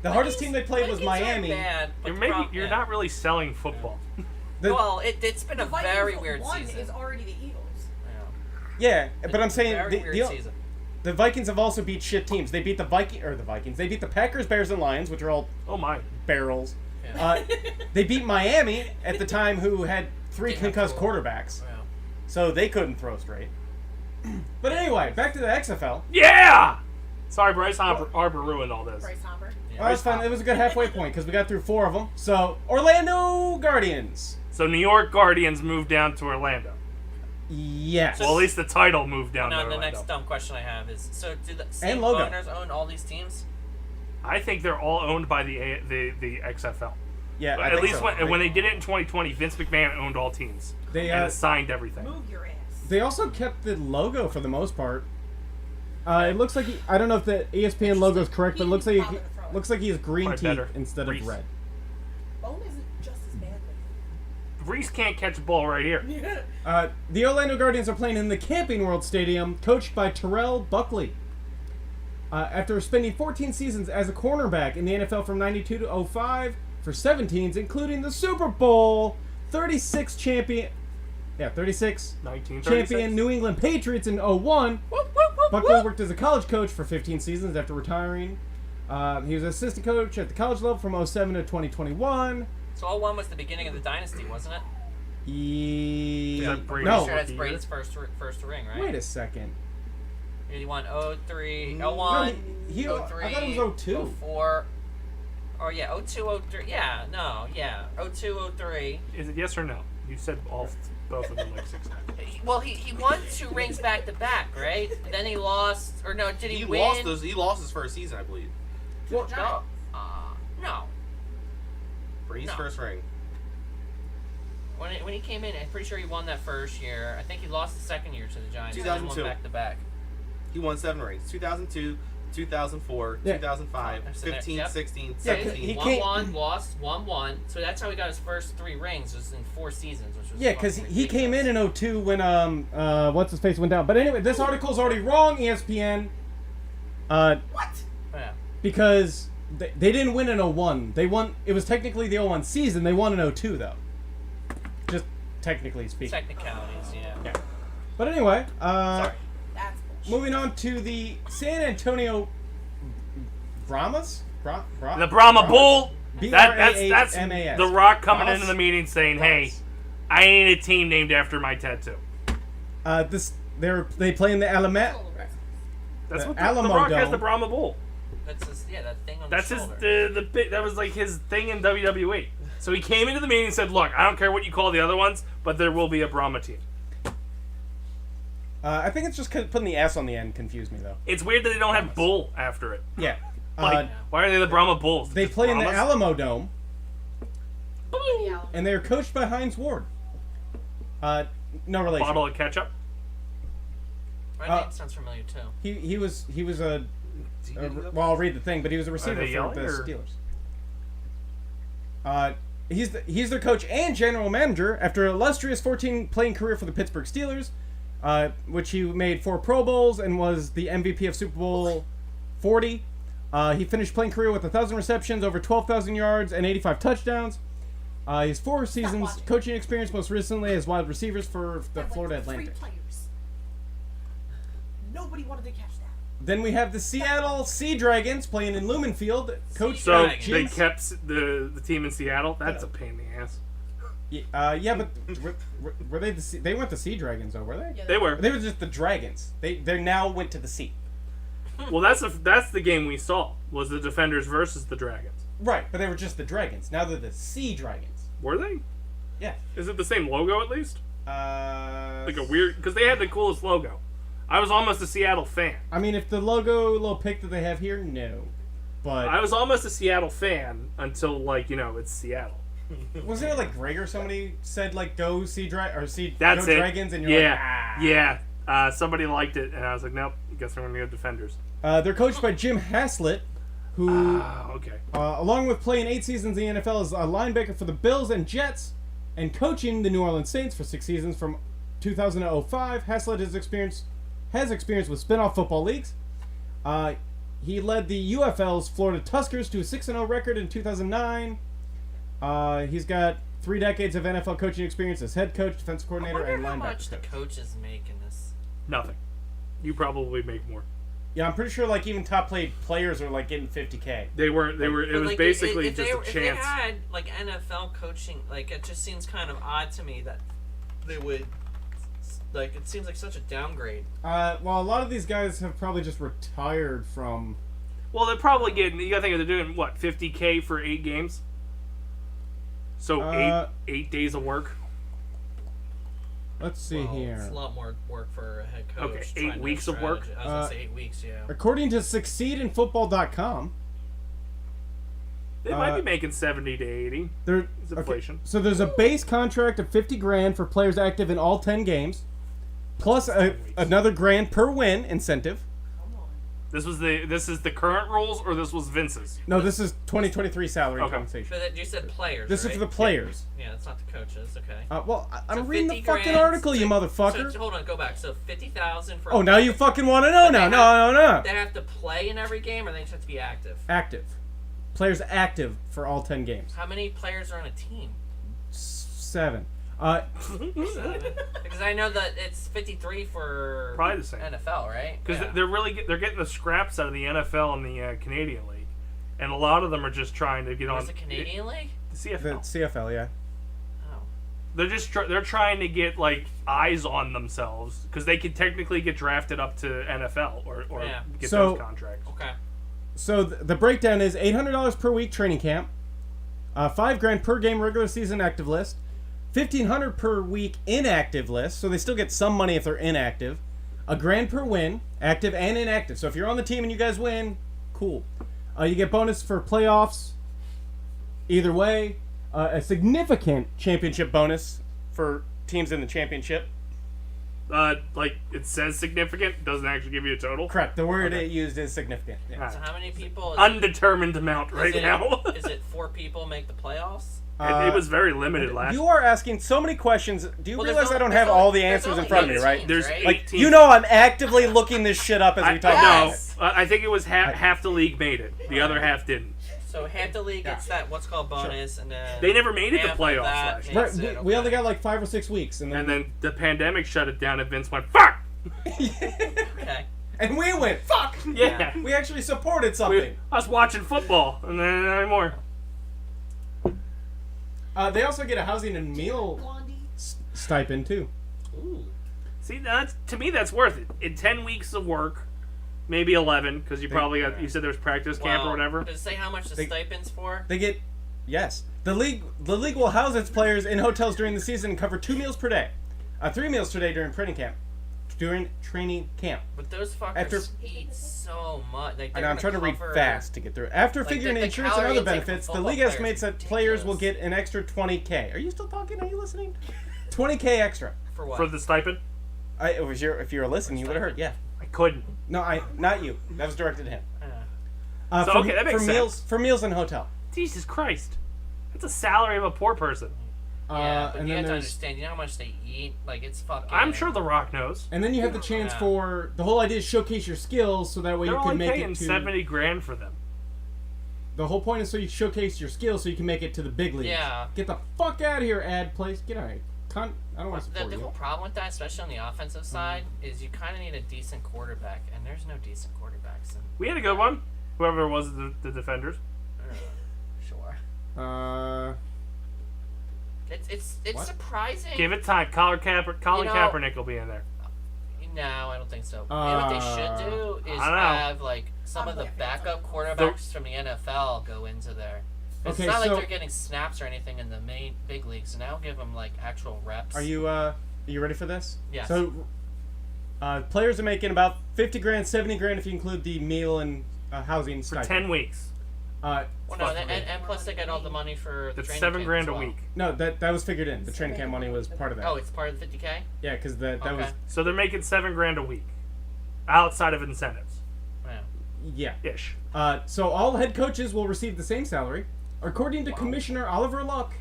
The hardest team they played was Vikings aren't Miami. Bad, but You're the maybe problem- you're yeah. not really selling football. Well, it's been The a Vikings very weird one season. is already the Eagles. Yeah, but I'm saying very weird the season. the Vikings have also beat shit teams. They beat the Vikings. They beat the Packers, Bears, and Lions, which are all Oh my. barrels. Yeah. They beat Miami at the time, who had 3 Didn't have concussed four. quarterbacks, Yeah. so they couldn't throw straight. But anyway, back to the XFL. Yeah. Sorry, Bryce Harper ruined all this. Bryce Hopper. Well, that's fine. It was a good halfway point because we got through 4 of them. So Orlando Guardians. So New York Guardians moved down to Orlando. Yes. Well, at least the title moved down to Now, the Orlando. next dumb question I have is: so do the same And logo. owners own all these teams? I think they're all owned by the XFL. Yeah. I At think least so. when they did it in 2020, Vince McMahon owned all teams They and assigned everything. Move your ass. They also kept the logo for the most part. It looks like I don't know if the ESPN logo is correct, but it looks like he has green Probably teeth better. instead Reese. of red. Bone isn't just as bad. Reese can't catch a ball right here. The Orlando Guardians are playing in the Camping World Stadium, coached by Terrell Buckley. After spending 14 seasons as a cornerback in the NFL from 92 to 05 for 7 teams, including the Super Bowl 36 champion. Yeah, 36 1936. champion New England Patriots in 01. Buckley worked as a college coach for 15 seasons after retiring. He was assistant coach at the college level from 07 to 2021. So 01 was the beginning of the dynasty, wasn't it? Yeah, Brady. No. Sure, that's Rookie Brady's first ring, right? Wait a second. He won 03, No, 01, he, 03, I thought it was 02. 04. Oh yeah, 02, 03. Yeah, no, yeah, 02, 03. Is it yes or no? You said both of them like 6 times. Well, he won 2 rings back to back, right? And then he lost, or no? Did he He win? He lost his first season, I believe. Well, No, no. Brady's No. first ring. When he came in, I'm pretty sure he won that first year. I think he lost the second year to the Giants. and then won 2002. back to back. He won 7 rings. 2002, 2004, Yeah. 2005, So that- 15, yep. 16, Yeah, 17. he Won came- one, lost, won. So that's how he got his first 3 rings, was in 4 seasons, which was Yeah, because fucking he came in ridiculous. 02 when what's his face went down. But anyway, this article's already wrong, ESPN. What? Yeah. Because they didn't win in 01. They won. It was technically the 01 season. They won in 02 though. Just technically speaking. Technicalities, yeah. Yeah. But anyway, Sorry. That's bullshit. moving on to the San Antonio Brahmas. The Brahma Bull. That's B-R-A-H-M-A-S. The Rock coming Brahmas? into the meeting saying, "Hey, I ain't a team named after my tattoo." They play in the Alamet. That's The what the Alamo Rock has Dome. the Brahma Bull. That's his, that thing on That's the his shoulder. the bit that was like his thing in WWE. So he came into the meeting and said, "Look, I don't care what you call the other ones, but there will be a Brahma team." I think it's just 'cause putting the S on the end confused me though. It's weird that they don't have Bull after it. Yeah. Like, why are they the Brahma Bulls? They Just play in the Brahmas? Alamo Dome, Yeah. and they are coached by Heinz Ward. No relation. Bottle of ketchup. My name sounds familiar too. He was well, I'll read the thing, but he was a receiver they for yelling, the or- Steelers. He's their coach and general manager after an illustrious 14 playing career for the Pittsburgh Steelers, which he made 4 Pro Bowls and was the MVP of Super Bowl 40. He finished playing career with 1,000 receptions, over 12,000 yards, and 85 touchdowns. His 4 seasons watching. coaching experience, most recently as wide receivers for the Had, Florida like, 3 Atlantic. players. Nobody wanted to catch that. Then we have the Seattle Sea Dragons playing in Lumen Field. Coach So Dragons. they kept the team in Seattle. That's a pain in the ass. Yeah, but were they the they weren't the Sea Dragons though, were they? Yeah, They were. They were just the Dragons. They now went to the sea. Well, that's the game we saw. Was the Defenders versus the Dragons? Right, but they were just the Dragons. Now they're the Sea Dragons. Were they? Yeah. Is it the same logo at least? Like Like a weird, because they had the coolest logo. I was almost a Seattle fan. I mean, if the logo little pic that they have here, no. But I was almost a Seattle fan until it's Seattle. was there like Greg or somebody said like go Sea That's go it. Dragons and you're Yeah, like ah. yeah. Somebody liked it, and I was like, nope. Guess I'm gonna go Defenders. They're coached by Jim Haslett, who Okay. along with playing 8 seasons in the NFL, is a linebacker for the Bills and Jets, and coaching the New Orleans Saints for 6 seasons from 2000 to 05. Haslett has experience with spin-off football leagues. He led the UFL's Florida Tuskers to a 6-0 record in 2009. He's got 3 decades of NFL coaching experience as head coach, defensive I coordinator, wonder and how linebacker much the coach. coaches make in this. Nothing. You probably make more. Yeah, I'm pretty sure like even top paid players are like getting $50K. They weren't. They were. It But, was like, basically if just they, a If chance. they had like NFL coaching, like it just seems kind of odd to me that they would. Like it seems like such a downgrade. Well, a lot of these guys have probably just retired from. Well, they're probably getting. You gotta think they're doing what, $50K for 8 games. So eight days of work. Let's see Well, here. It's a lot more work for a head coach. Okay, 8 trying to weeks of work? strategize. I was gonna say 8 weeks, yeah. According to SucceedInFootball.com, They might be making 70 to 80. there. It's inflation. So there's a base contract of $50,000 for players active in all 10 games, plus another grand per win incentive. This is the current rules, or this was Vince's? No, this is 2023 salary Okay. compensation. But you said players. This is right? for the players. Yeah, it's not the coaches. Okay. Well, I'm So reading the 50 fucking grand, article, you so- motherfucker. So, hold on, go back. So 50,000 for. Oh, now you fucking want to know now. No. They have to play in every game, or they just have to be active. Active. Players active for all 10 games. How many players are on a team? 7. Because I know that it's 53 for Probably the same. NFL, right? Because Yeah. they're getting the scraps out of the NFL and the Canadian League, and a lot of them are just trying to get on Where's the Canadian League? the The CFL. CFL, yeah. Oh. They're just they're trying to get like eyes on themselves because they could technically get drafted up to NFL or Yeah. get So- those contracts. Okay. So the breakdown is $800 per week training camp, $5,000 per game regular season active list, $1,500 per week inactive list. So they still get some money if they're inactive. $1,000 per win, active and inactive. So if you're on the team and you guys win, cool. You get bonus for playoffs. Either way, a significant championship bonus for teams in the championship. Like it says significant, doesn't actually give you a total. Correct. The word Okay. it used is significant. Yeah. Alright. So how many people? Undetermined amount right is it, now. Is it 4 people make the playoffs? It was very limited last. You are asking so many questions. Do you Well, there's realize I don't only- have there's all the only- answers there's in front of me, only right? 18, There's right? 8 Like, teams. you know I'm actively looking this shit up as we talk No, about it. I think it was half the league made it. The other half didn't. So half the league gets that what's called bonus, and then They never made it to half of playoffs that last makes Right, it, we only okay. got like 5 or 6 weeks, and then, And then the pandemic shut it down, and Vince went, "Fuck!" Okay. and we went, fuck! Yeah. We actually supported something. I was watching football, and then not anymore. They also get a housing and meal Blondie. stipend, too. Ooh. See, to me, that's worth it. In 10 weeks of work, maybe 11, because you probably got. You said there was practice camp or Well, whatever. Does it say how much the They- stipend's for? They get, yes. The league will house its players in hotels during the season and cover 2 meals per day. 3 meals per day during training camp. But those fuckers After- eat so much. Like, I know, I'm trying to read cover- fast to get through it. After Like, figuring the insurance and calorie other intake for benefits, the football league players estimates is that players will ridiculous. get an extra 20K. Are you still talking? Are you listening? 20K extra. For what? For the stipend, If you were listening, you would have heard. Yeah. I couldn't. No, not you. That was directed at him. Yeah. So, okay, that makes sense. For meals and hotel. Jesus Christ, that's a salary of a poor person. Yeah, but and you then have to there's, understand. You know how much they eat? Like, it's fucking. I'm sure The Rock knows. and then you have the chance Yeah. for the whole idea is showcase your skills, so that way They're you can only make paying it to. $70,000 for them. The whole point is so you showcase your skills, so you can make it to the big leagues. Yeah. Get the fuck out of here, ad place. Get out. I don't want to The, support the you. whole problem with that, especially on the offensive side, is you kind of need a decent quarterback, and there's no decent quarterbacks. And, We had a good one. Whoever was the defenders. sure. It's What? surprising. Give it time. Colin know- Kaepernick will be in there. No, I don't think so. You know what they should do is I don't know. have like some of the backup quarterbacks from the NFL go into there. It's Okay, not like so- they're getting snaps or anything in the main big leagues, so now give them like actual reps. Are you ready for this? Yes. So, players are making about $50,000, $70,000 if you include the meal and housing For stipend. 10 weeks. Well, no, fuck and plus they get all the money for the That's training camp $7,000 as a well. week. No, that was figured in. The training camp money was part of that. Oh, it's part of the 50K. Yeah, because that Okay. was So they're making $7,000 a week. Outside of incentives. Yeah. yeah. Ish. So all head coaches will receive the same salary. According to Commissioner Oliver Luck,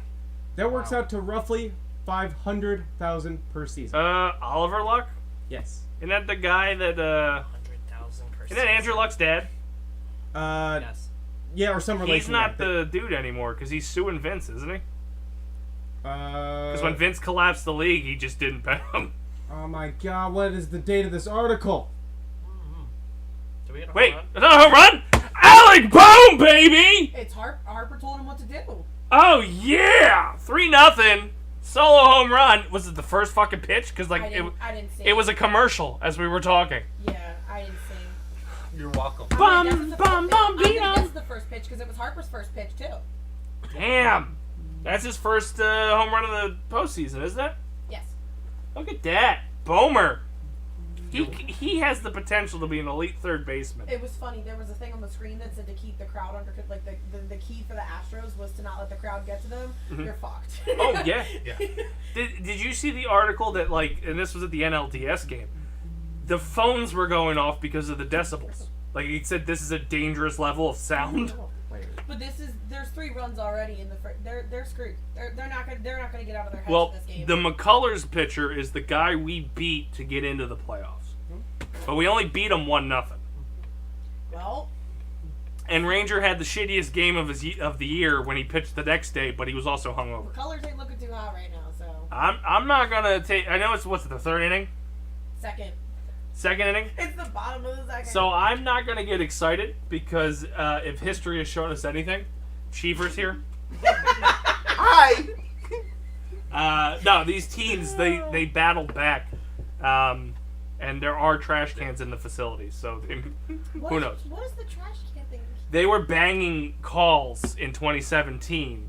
that works out to roughly $500,000 per season. Oliver Luck? Yes. Isn't that the guy that, 100,000 per isn't that Andrew Luck's dad? Yes. Yeah, or some relation. He's not the dude anymore because he's suing Vince, isn't he? Because when Vince collapsed the league, he just didn't pay him. Oh my god, what is the date of this article? Do we get a Wait, home run? another home run? Alec Bohm, baby! It's Harper told him what to do. Oh yeah, 3-0 solo home run. Was it the first fucking pitch? Because like I didn't see it was a commercial as we were talking. Yeah, I didn't see. You're welcome. Bum, bum, bum, beat I 'em. think this is the first pitch because it was Harper's first pitch too. Damn, that's his first home run of the postseason, isn't it? Yes. Look at that, Bomer. He has the potential to be an elite third baseman. It was funny. There was a thing on the screen that said to keep the crowd under, like the key for the Astros was to not let the crowd get to them. You're fucked. Oh yeah. Yeah. Did you see the article that like, and this was at the NLDS game, the phones were going off because of the decibels. Like he said, this is a dangerous level of sound. But there's 3 runs already in the they're screwed. They're not gonna get out of their heads Well, in this game. the McCullers pitcher is the guy we beat to get into the playoffs, but we only beat him 1-0. Well, And Ranger had the shittiest game of the year when he pitched the next day, but he was also hungover. colors ain't looking too hot right now. So I'm not gonna take. I know it's what's it, the third inning, second inning. it's the bottom of the second. So I'm not gonna get excited because if history has shown us anything, Cheever's here. Hi. No, these teams they battled back, and there are trash cans in the facility. So who knows? What is the trash can thing? They were banging calls in 2017.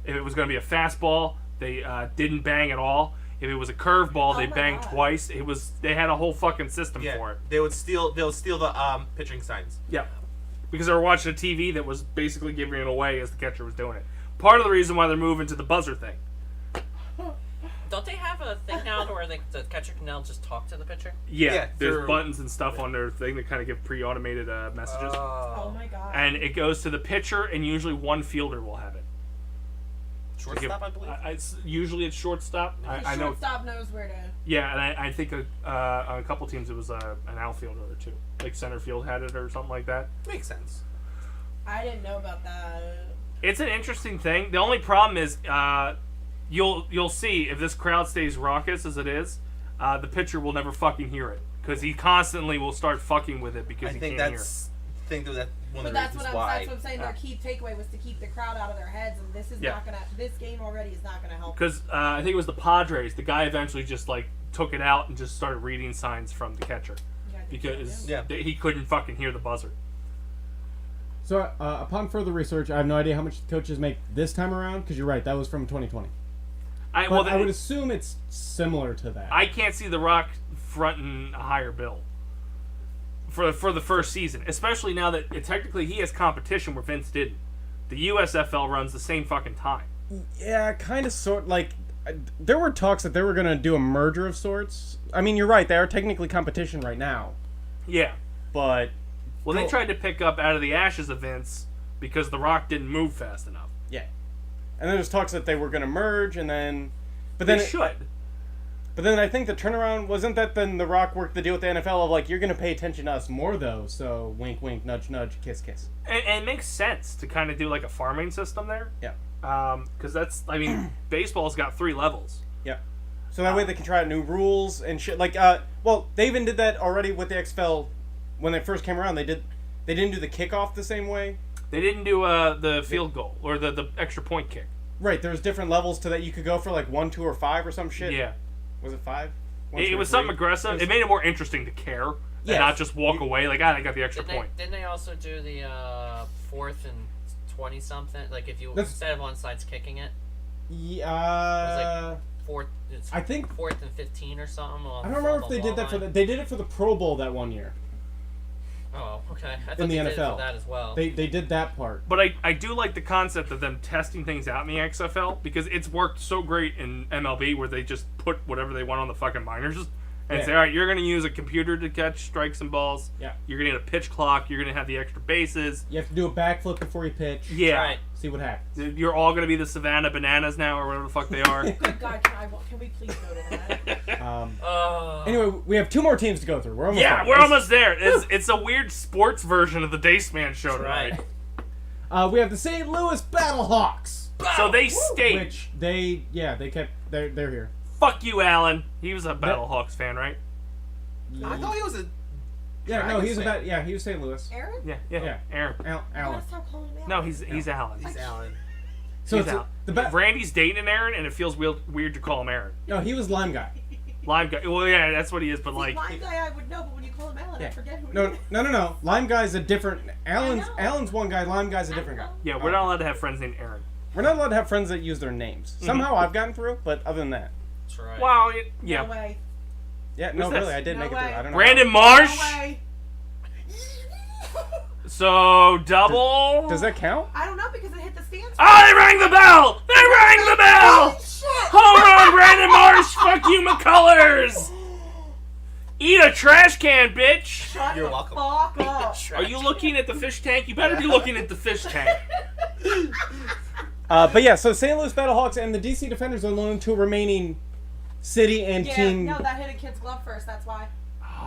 If it was going to be a fastball, they didn't bang at all. If it was a curveball, they my banged God. twice. They had a whole fucking system Yeah. for it. They'll steal the pitching signs. Yeah, because they were watching a TV that was basically giving it away as the catcher was doing it. Part of the reason why they're moving to the buzzer thing. Don't they have a thing now where the catcher can now just talk to the pitcher? Yeah, there's through- buttons and stuff on their thing that kind of give pre-automated messages. Oh my god. And it goes to the pitcher, and usually one fielder will have it. Shortstop, I believe. Usually it's shortstop. the I know. shortstop knows where to. Yeah, and I think on a couple teams it was an outfielder or two. Like center field had it or something like that. Makes sense. I didn't know about that. It's an interesting thing. The only problem is you'll see if this crowd stays raucous as it is, the pitcher will never fucking hear it because he constantly will start fucking with it because I he think can't hear it. that's one of But the that's reasons what why. I'm saying. Their key takeaway was to keep the crowd out of their heads, and this is Yeah. not gonna. This game already is not gonna help. Because I think it was the Padres. The guy eventually just like took it out and just started reading signs from the catcher because Yeah. he couldn't fucking hear the buzzer. So, upon further research, I have no idea how much the coaches make this time around, because you're right, that was from 2020. I But I would assume it's similar to that. I can't see The Rock fronting a higher bill for the first season, especially now that technically he has competition where Vince didn't. The USFL runs the same fucking time. Yeah, kind of sort like there were talks that they were going to do a merger of sorts. I mean, you're right, they are technically competition right now, Yeah. but Well, they tried to pick up out of the ashes of Vince because The Rock didn't move fast enough. yeah. And then there's talks that they were going to merge, and then but then They should. But then I think the turnaround wasn't that then The Rock worked the deal with the NFL of like, you're going to pay attention to us more though, so wink wink, nudge nudge, kiss kiss. And it makes sense to kind of do like a farming system there. Yeah. Because that's, I mean, baseball's got 3 levels. Yeah. So that way they can try out new rules and shit. Like, well, they even did that already with the XFL when they first came around. They didn't do the kickoff the same way. They didn't do the field goal or the extra point kick. Right. There's different levels to that. You could go for like 1, 2, or 5 or some shit. Yeah. Was it 5? 1, It 2, or was 3? something aggressive. It made it more interesting to care Yes. and not just walk away like, I got the extra point. Didn't they also do the 4th and 20 something? Like if you That's- instead of on sides kicking it, Yeah. fourth. It's I think 4th and 15 or something. I don't remember if they did that for They did it for the Pro Bowl that one year. Oh, okay. I thought In the they did it NFL. for that as well. They did that part. But I do like the concept of them testing things out in the XFL because it's worked so great in MLB where they just put whatever they want on the fucking minors and Yeah. say, all right, you're going to use a computer to catch strikes and balls. Yeah. You're going to get a pitch clock. You're going to have the extra bases. You have to do a backflip before you pitch. Yeah. Right. See what happens. You're all going to be the Savannah Bananas now or whatever the fuck they are. Good God, can we please go to that? Anyway, we have 2 more teams to go through. We're almost done. We're almost there. It's a weird sports version of the Dace Man Show tonight. Right. We have the St. Louis Battlehawks. So they stayed. Which they're here. Fuck you, Alan. He was a Battlehawks fan, right? I thought he was a. Yeah, no, he's Dragons fan. he was St. Louis. Aaron? Yeah. Aaron. You Alan. gotta stop calling him Alan. No, he's Alan. He's Alan. So He's it's Alan. Randy's dating an Aaron, and it feels weird to call him Aaron. no, he was Lime Guy. Lime guy. Well, yeah, that's what he is. But See, like, Lime guy I would know, but when you call him Alan, I forget who he No. is. Lime Guy's a different. know. Alan's one guy. Lime Guy's a different guy. yeah, we're not allowed to have friends named Aaron. We're not allowed to have friends that use their names. Somehow I've gotten through, but other than that, That's right. Wow. No Yeah. way. yeah, no, this? really, I did No make it through. way. I don't know. Brandon No Marsh. way. So double. Does that count? I don't know because it hit the stands. Oh, they rang the bell! They rang the bell! Holy shit! Home run, Brandon Marsh! Fuck you, McCullers! Eat a trash can, bitch! Shut You're the welcome. fuck up. Are you looking at the fish tank? You better be looking at the fish tank. But yeah, so St. Louis Battlehawks and the DC Defenders are the only 2 remaining city and Yeah, team. no, that hit a kid's glove first. That's why.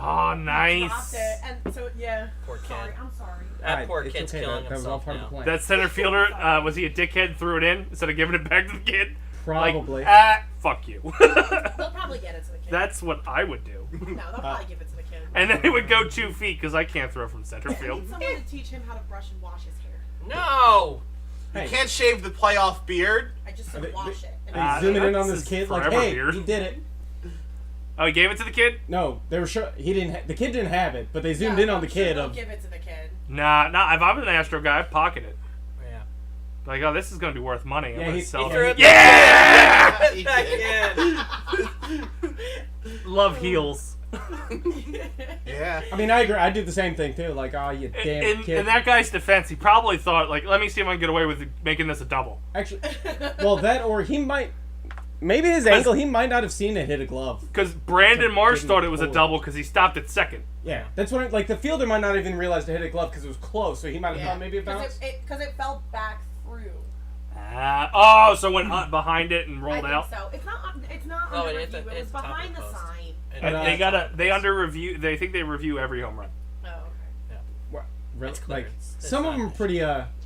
Oh, Dropped nice. it, and so yeah. Poor kid. Sorry, I'm sorry. That poor It's kid's okay, killing that was all himself part of now. the plan. That center fielder, was he a dickhead, threw it in instead of giving it back to the kid? Probably. Like, fuck you. They'll probably get it to the kid. That's what I would do. No, they'll probably give it to the kid. And then it would go 2 feet, because I can't throw from center I field. need someone to teach him how to brush and wash his hair. No! Hey, You can't shave the playoff beard. I just said They- wash it. And they zooming in on That's this his kid like, forever hey, beard. he did it. Oh, he gave it to the kid? No, they were sure he didn't. The kid didn't have it, but they zoomed Yeah, in on I'm the sure kid they'll of. give it to the kid. Nah, if I'm an Astro guy, I'd pocket it. Yeah. Like, oh, this is going to be worth money. I'm Yeah, going to he sell threw it. it Yeah! He back did. in. Love heels. Yeah. I mean, I agree. I do the same thing too. Like, oh, you damn kid. In that guy's defense, he probably thought, like, let me see if I can get away with making this a double. Actually, well, that or he might. Maybe his angle. He might not have seen it hit a glove. Because Brandon Marsh Didn't thought it was a pull it. double because he stopped at second. Yeah, that's what. Like the fielder might not even realize to hit a glove because it was close, so he might have Yeah. thought maybe it bounced. Because it fell back through. So went behind it and I rolled think out. so. It's not Oh, under it hit review. the- It was it's top of behind the the post. sign. And They under review. They think they review every home run. Oh, okay. What? It's clear. Like It's some of not- them are pretty.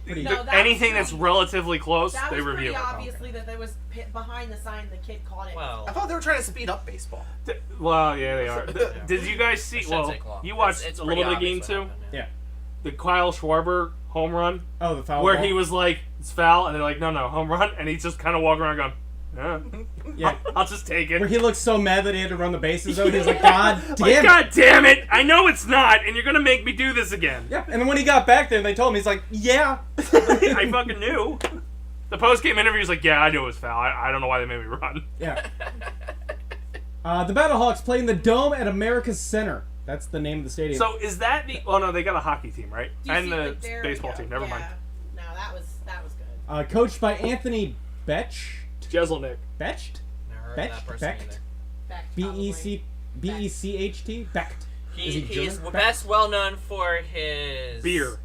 Pretty. No, that Anything was that's relatively close, That they was review pretty it. obviously that there was behind the sign. The kid caught it. Well, I thought they were trying to speed up baseball. Well, yeah, they are. Did you guys see? it shouldn't Well, take long. you watched It's a little bit of the pretty game obvious too. what happened, Yeah. The Kyle Schwarber home run, Oh, the foul. where ball. he was like, "It's foul," and they're like, "No, home run," and he's just kind of walking around going, Yeah. I'll just take it." Where he looked so mad that he had to run the bases. Though he was like, God Like, damn it. God damn it! I know it's not, and you're gonna make me do this again. Yeah. And then when he got back there, they told him he's like, yeah. I fucking knew. The post-game interview was like, "Yeah, I knew it was foul. I don't know why they made me run." Yeah. The Battlehawks play in the Dome at America's Center. That's the name of the stadium. So is that the? Oh no, they got a hockey team, right? Do you And see, the like, there- baseball yeah, team. Never mind. No, that was good. Coached by Anthony Betch. Jeselnik. Betched? Never heard Becht? of that person Becht? either. Becht, B-E-C-H-T? Becht. Is he He's German? best well known for his Beer.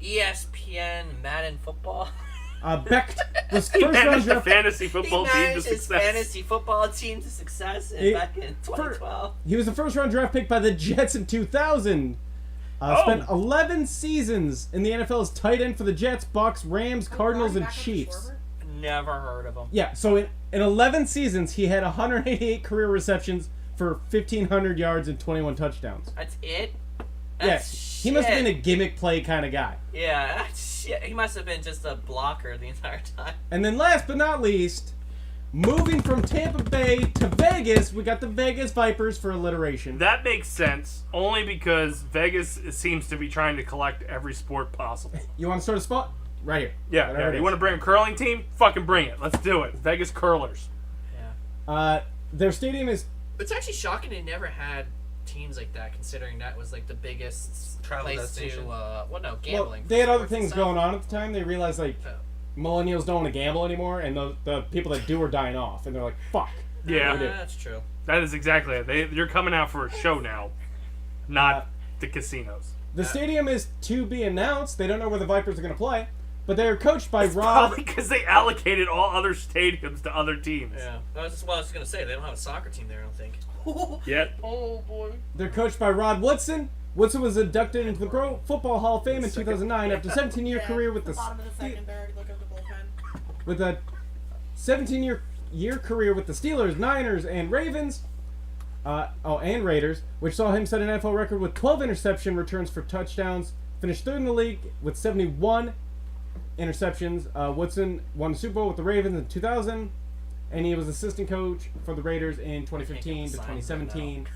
ESPN Madden football. Becht was He first round managed the draft. fantasy football he team to managed his success. fantasy football team to success He- back in 2012. He was the first round draft pick by the Jets in 2000. Spent 11 seasons in the NFL as tight end for the Jets, Bucks, Rams, Cardinals, and Back up to Chiefs. Schwarber? Never heard of him. Yeah, so in 11 seasons, he had 188 career receptions for 1,500 yards and 21 touchdowns. That's it. Yes, he must have been a gimmick play kind of guy. Yeah, that's shit. He must have been just a blocker the entire time. And then last but not least, moving from Tampa Bay to Vegas, we got the Vegas Vipers for alliteration. That makes sense, only because Vegas seems to be trying to collect every sport possible. You want to start a spot? Right here. Yeah, Whatever it you is. want to bring a curling team? Fucking bring it. Let's do it. Vegas Curlers. Yeah. Their stadium is... It's actually shocking they never had teams like that, considering that was like the biggest Travel place destination. to Well, gambling. they had other sports and things stuff. going on at the time. They realized, like, Oh. millennials don't want to gamble anymore, and the people that do are dying off. And they're like, fuck. Yeah, That's true. that is exactly it. You're coming out for a show now, not the casinos. The stadium is to be announced. They don't know where the Vipers are going to play. But they're coached by It's Rod. probably because they allocated all other stadiums to other teams. Yeah, that's what I was gonna say. They don't have a soccer team there, I don't think. Yet. Oh boy. They're coached by Rod Woodson. Woodson was inducted into the Pro Football Hall of Fame in 2009 after a 17-year career with the bottom of the secondary. Look at the bullpen. with a 17-year career with the Steelers, Niners, and Ravens. And Raiders, which saw him set an NFL record with 12 interception returns for touchdowns. Finished third in the league with 71 interceptions. Woodson won the Super Bowl with the Ravens in 2000, and he was assistant coach for the Raiders in 2015 to 2017.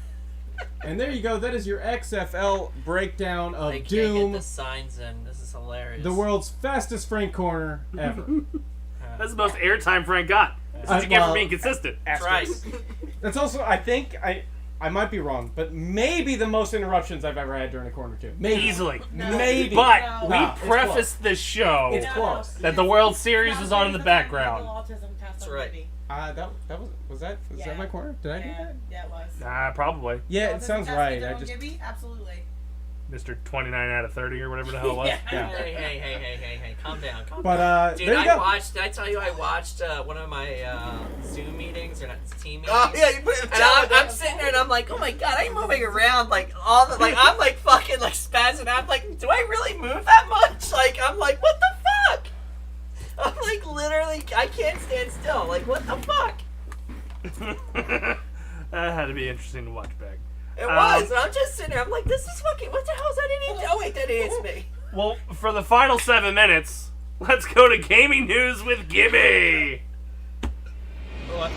And there you go. That is your XFL breakdown of They can't Doom, get the signs in. This is hilarious. the world's fastest Frank corner ever. That's the most airtime Frank got. That's what you get for being consistent. That's right. That's also, I think, I might be wrong, but maybe the most interruptions I've ever had during a corner too. Maybe. Easily. Maybe. But No. we Nah, it's prefaced this show It's close. that the World Series was on in the background. That's right. Was that my corner? Did I do that? Yeah, it was. Nah, probably. Yeah, it sounds right. I just Gibby? Absolutely. Mr. 29 out of 30 or whatever the hell it was. Yeah. Hey, calm down. But Dude, there you I go. watched. Did I tell you I watched one of my Zoom meetings or not team meetings? Oh yeah, you put it in the And I'm sitting there and I'm like, oh my god, I'm moving around like all the I'm like fucking like spazzing out. I'm like, do I really move that much? Like I'm like, what the fuck? I'm like literally, I can't stand still. Like what the fuck? That had to be interesting to watch back. It was. And I'm just sitting there. I'm like, this is fucking. What the hell is that idiot? Oh wait, that is me. Well, for the final 7 minutes, let's go to gaming news with Gibby. What?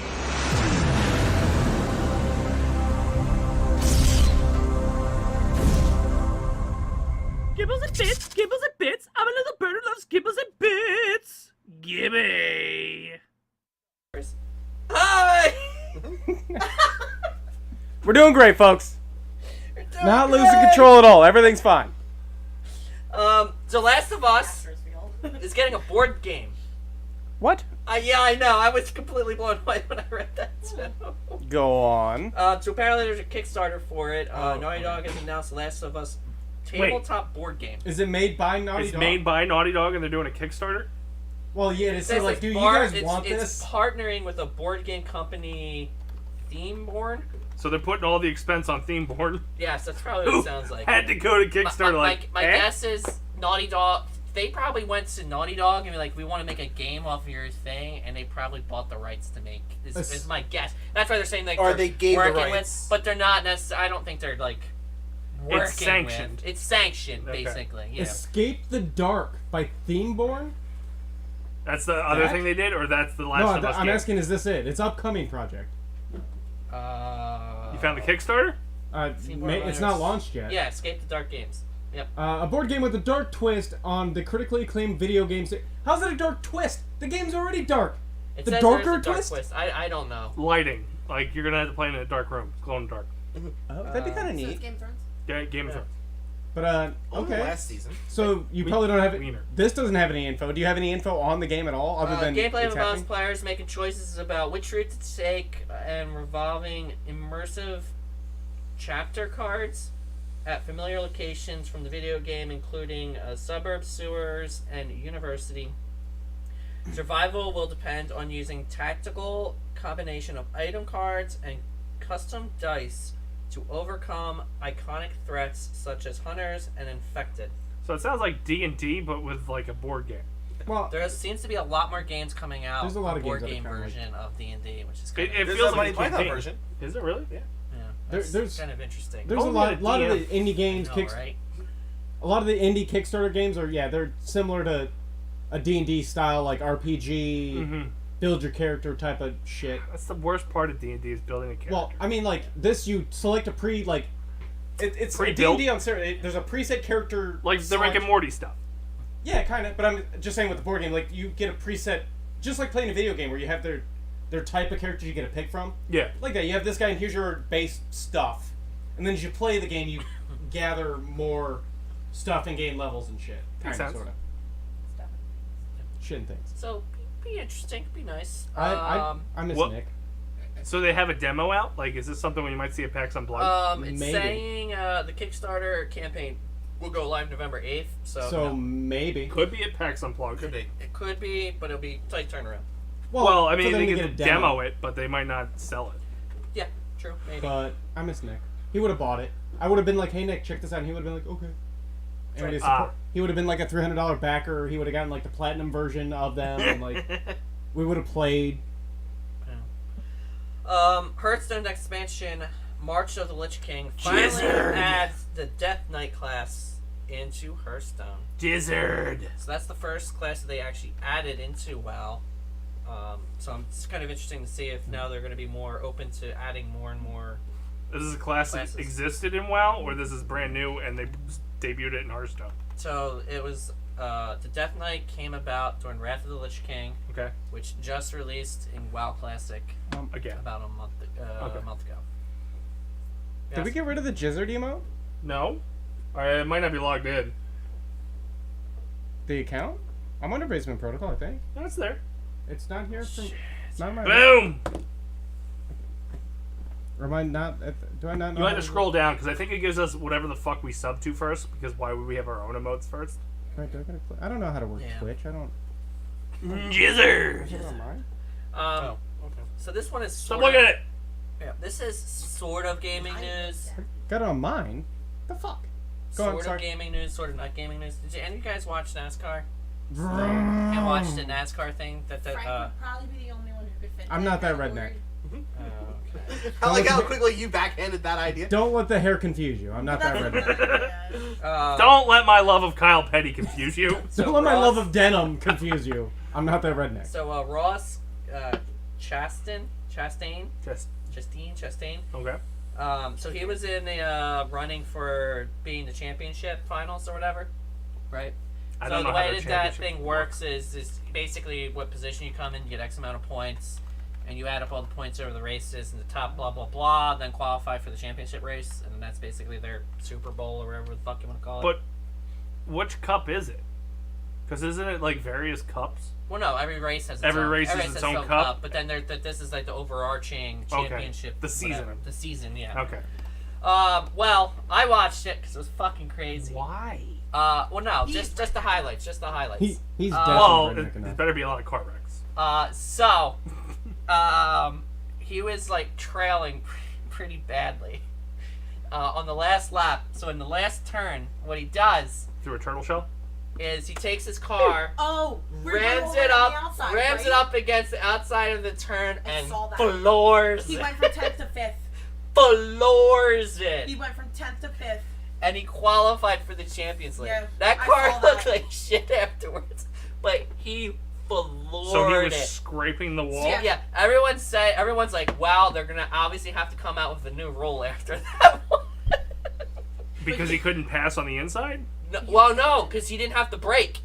Gibbles and bits, gibbles and bits. I'm a little bird who loves gibbles and bits. Gibby. Hi. We're doing great, folks. You're doing Not losing great. control at all. Everything's fine. So Last of Us is getting a board game. What? Yeah, I know. I was completely blown away when I read that too. Go on. So apparently there's a Kickstarter for it. Oh, Naughty Dog has announced Last of Us tabletop board game. Is it made by Naughty It's Dog? made by Naughty Dog and they're doing a Kickstarter? Well, yeah, it It says says like, it's do you bar- guys it's- want it's this? partnering with a board game company, Themeborn. So they're putting all the expense on Themeborn? Yes, that's probably what it sounds like. Had to go to Kickstarter My eh? guess is Naughty Dog. They probably went to Naughty Dog and be like, "We want to make a game off of your thing," and they probably bought the rights to make. Is my guess. That's why they're saying like Or they're they gave the working rights. with, but they're not necessarily. I don't think they're like working It's sanctioned. with. It's sanctioned, Okay. basically. Yeah. Escape the Dark by Themeborn? That's the other That? thing they did, or that's the Last No, of Us I'm game? asking, is this it? It's upcoming project. You found the Kickstarter? It's not launched yet. Yeah, Escape the Dark Games. Yep. A board game with a dark twist on the critically acclaimed video game. How's it a dark twist? The game's already dark. It The says darker there's a dark twist? I don't know. Lighting. Like, you're going to have to play in a dark room. It's glowing in the dark. Oh, that'd be kind of So it's neat. Game of Thrones? Yeah, Game of Thrones. But Only okay. last season. So you probably don't have it. Wiener. This doesn't have any info. Do you have any info on the game at all, other than Gameplay it's involves happening? players making choices about which route to take and revolving immersive chapter cards at familiar locations from the video game, including suburbs, sewers, and university. Survival will depend on using tactical combination of item cards and custom dice to overcome iconic threats such as hunters and infected. So it sounds like D&D, but with, like, a board game. Well, There seems to be a lot more games coming out. There's a lot of board games that game are kinda version of D&D, which is It, kind it of, There's feels a like a Monty Python campaign. version. Is it really? Yeah. there's- kind of interesting. there's a Oh, lot yeah, of the indie games. I know, right? A lot of the indie Kickstarter games are they're similar to a D&D style, like RPG, Mm-hmm. build your character type of shit. That's the worst part of D&D is building a character. Well, I mean, like this, you select a it's Pre-built? D&D on certain. There's a preset character, like the Rick and Morty stuff. Yeah, kind of. But I'm just saying with the board game, like you get a preset, just like playing a video game where you have their type of character you get to pick from. Yeah. Like that, you have this guy, and here's your base stuff, and then as you play the game, you gather more stuff and gain levels and shit. Makes Kinda, sense. sorta. Shit and things. So, be interesting, be nice. I miss what- Nick. So they have a demo out? Like, is this something where you might see at PAX Unplugged? It's Maybe. saying the Kickstarter campaign will go live November 8th. So, So no. maybe. Could be at PAX Unplugged. Could be. It could be, but it'll be tight turnaround. Well, I mean, so then they we could get a demo it, but they might not sell it. Yeah, true, maybe. But I miss Nick. He would have bought it. I would have been like, "Hey Nick, check this out," and he would have been like, "Okay." And Right. he would have been like a $300 backer. He would have gotten like the platinum version of them, and like we would have played. Hearthstone expansion, March of the Lich King, finally Jizzard. adds the Death Knight class into Hearthstone. Jizzard. So that's the first class that they actually added into WoW. So it's kind of interesting to see if now they're going to be more open to adding more and more. This is a class Classes. that existed in WoW, or this is brand new and they debuted it in Hearthstone? So it was the Death Knight came about during Wrath of the Lich King, Okay. which just released in WoW Classic Again. about a month ago. Did we get rid of the Jizzard emote? No? I might not be logged in. The account? I'm under Basement Protocol, I think. No, it's there. It's not here from. Not my. Boom! Or am I not? Do I not know? You how have to scroll down, because I think it gives us whatever the fuck we sub to first, because why would we have our own emotes first? Wait, I don't know how to work Yeah. Twitch. I don't. Jizzard! I don't mind. Okay. Okay. So this one is Stop sort looking of, at it! yeah, this is sort of gaming news. Got it on mine. The fuck? Go on, Sort of sorry. gaming news, sort of not gaming news. Did any of you guys watch NASCAR? And watch the NASCAR thing that Frank would probably be the only one who could fit. I'm not that category. redneck. okay. I like how quickly you backhanded that idea. Don't let the hair confuse you. I'm not that redneck. Don't let my love of Kyle Petty confuse you. Don't let my love of denim confuse you. I'm not that redneck. So Ross Chastain, Just, okay. so he was in the running for being the championship finals or whatever, right? I So don't know the how way the that that championship thing works is basically what position you come in, you get X amount of points, and you add up all the points over the races, and the top blah blah blah, then qualify for the championship race, and then that's basically their Super Bowl or whatever the fuck you want to call it. But which cup is it? Because isn't it like various cups? Well, no, every race has its Every own, race has its own cup? but then this is like the overarching championship. The season. whatever. The season, yeah. Okay. Well, I watched it because it was fucking crazy. Why? Well, no, just the highlights, just the highlights. He's Well, definitely it redneck enough. better be a lot of car wrecks. He was like trailing pretty badly on the last lap. So in the last turn, what he does Through a turtle shell? is he takes his car, Oh, rams it up against the outside of the turn, I and saw that. floors He it. went from 10th to 5th. Floors it. He went from 10th to 5th. And he qualified for the Champions League. Yeah, that I car saw looked that. like shit afterwards, but he floored So he was it. scraping the wall? Yeah, everyone's like, wow, they're gonna obviously have to come out with a new rule after that one. Because he couldn't pass on the inside? No, because he didn't have to brake.